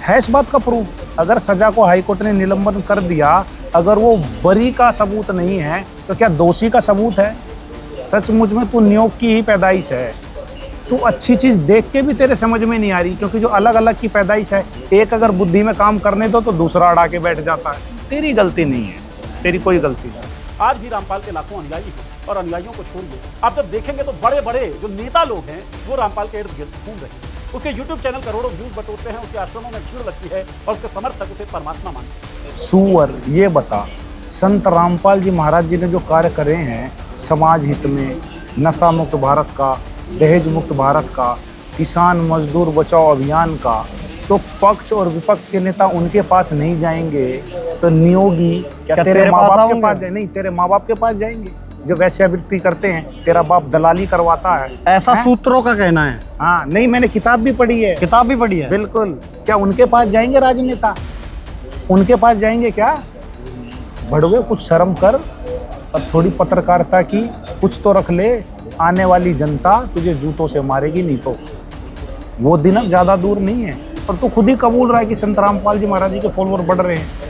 है इस बात का प्रूफ? अगर सजा को हाईकोर्ट ने निलंबन कर दिया, अगर वो बरी का सबूत नहीं है तो क्या दोषी का सबूत है? सचमुच में तू नियोग की ही पैदाइश है। तू अच्छी चीज़ देख के भी तेरे समझ में नहीं आ रही, क्योंकि जो अलग अलग की पैदाइश है, एक अगर बुद्धि में काम करने दो तो दूसरा अड़ा के बैठ जाता है। तेरी गलती नहीं है, तेरी कोई गलती नहीं। आज भी रामपाल के लाखों अनुयायी हैं और अनुयायियों को छोड़िए, आप जब देखेंगे तो बड़े बड़े जो नेता लोग हैं वो रामपाल के इर्द गिर्द घूम रहे हैं। उसके YouTube चैनल करोड़ों व्यूज बटोरते हैं, उसके आश्रमों में भीड़ लगती है और उसके समर्थक उसे परमात्मा मानते हैं। सुअर, ये बता, संत रामपाल जी महाराज जी ने जो कार्य करे हैं समाज हित में, नशा मुक्त भारत का, दहेज मुक्त भारत का, किसान मजदूर बचाओ अभियान का, तो पक्ष और विपक्ष के नेता उनके पास नहीं जाएंगे तो नियोगी क्या तेरे माँ बाप के पास जाए? नहीं, तेरे माँ बाप के पास जाएंगे जो वैश्यावृत्ति करते हैं। तेरा बाप दलाली करवाता है, ऐसा सूत्रों का कहना है। हाँ, नहीं, मैंने किताब भी पढ़ी है। किताब भी पढ़ी है? बिल्कुल। क्या उनके पास जाएंगे राजनेता? उनके पास जाएंगे क्या? भड़वे, कुछ शर्म कर और थोड़ी पत्रकारिता की कुछ तो रख ले। आने वाली जनता तुझे जूतों से मारेगी, नहीं तो वो दिन अब ज़्यादा दूर नहीं है। और तू खुद ही कबूल रहा है कि संत रामपाल जी महाराज जी के फॉलोअर बढ़ रहे हैं।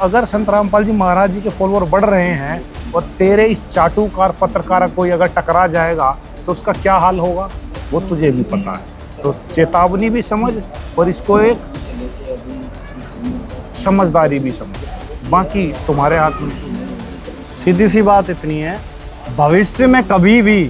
अगर संत रामपाल जी महाराज जी के फॉलोअर बढ़ रहे हैं और तेरे इस चाटुकार पत्रकार कोई अगर टकरा जाएगा तो उसका क्या हाल होगा वो तुझे भी पता है। तो चेतावनी भी समझ और इसको एक समझदारी भी समझ, बाकी तुम्हारे हाथ में। सीधी सी बात इतनी है, भविष्य में कभी भी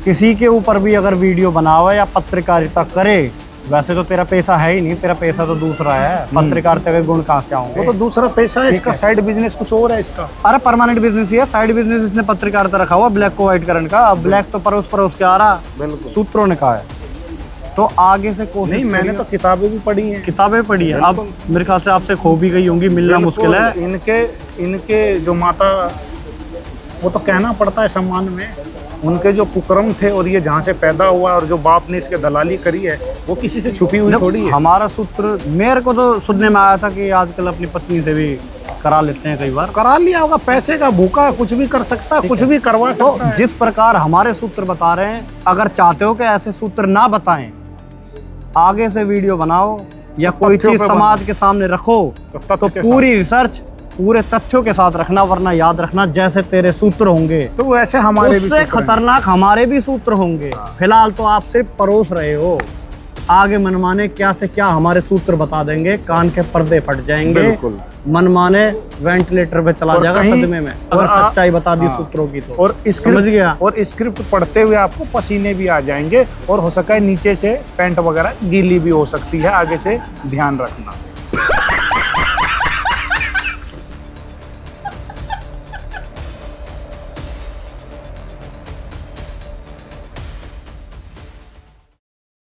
किसी के ऊपर भी अगर वीडियो बनावे या पत्रकारिता करे, वैसे तो तेरा पैसा है ही नहीं, तेरा पैसा तो दूसरा है, पत्रकारिता के गुण कहाँ से आऊंगे? वो तो दूसरा पैसा है, इसका साइड बिजनेस कुछ और है इसका। अरे परमानेंट बिजनेस ही है, साइड बिजनेस इसने पत्रकारिता रखा हुआ ब्लैक को व्हाइट करने का। अब ब्लैक तो परोस के आ रहा, सूत्रों ने कहा है। तो आगे से कोशिश नहीं, मैंने तो किताबें भी पढ़ी हैं। किताबें पढ़ी है। अब मेरे ख्याल से आपसे खो भी गई होंगी, मिलना मुश्किल है। इनके जो माता, वो तो कहना पड़ता है सम्मान में, उनके जो कुकर्म थे और ये जहाँ से पैदा हुआ और जो बाप ने इसके दलाली करी है वो किसी से छुपी हुई थोड़ी है। हमारा सूत्र, मेरे को तो सुनने में आया था कि आजकल अपनी पत्नी से भी करा लेते हैं, कई बार करा लिया होगा। पैसे का भूखा कुछ भी कर सकता है, कुछ भी करवा सकता है। जिस प्रकार हमारे सूत्र बता रहे हैं, अगर चाहते हो कि ऐसे सूत्र ना बताएं, आगे से वीडियो बनाओ या कोई चीज समाज के सामने रखो तो पूरी रिसर्च पूरे तथ्यों के साथ रखना, वरना याद रखना जैसे तेरे सूत्र होंगे तो वैसे हमारे भी उससे खतरनाक हमारे भी सूत्र होंगे। फिलहाल तो आप सिर्फ परोस रहे हो, आगे मनमाने क्या से क्या हमारे सूत्र बता देंगे, कान के पर्दे फट जाएंगे, मनमाने वेंटिलेटर पे चला जाएगा सदमे में, अगर सच्चाई बता दी सूत्रों की तो। और समझ गया। और स्क्रिप्ट पढ़ते हुए आपको पसीने भी आ जाएंगे और हो सका है नीचे से पैंट वगैरह गीली भी हो सकती है, आगे से ध्यान रखना।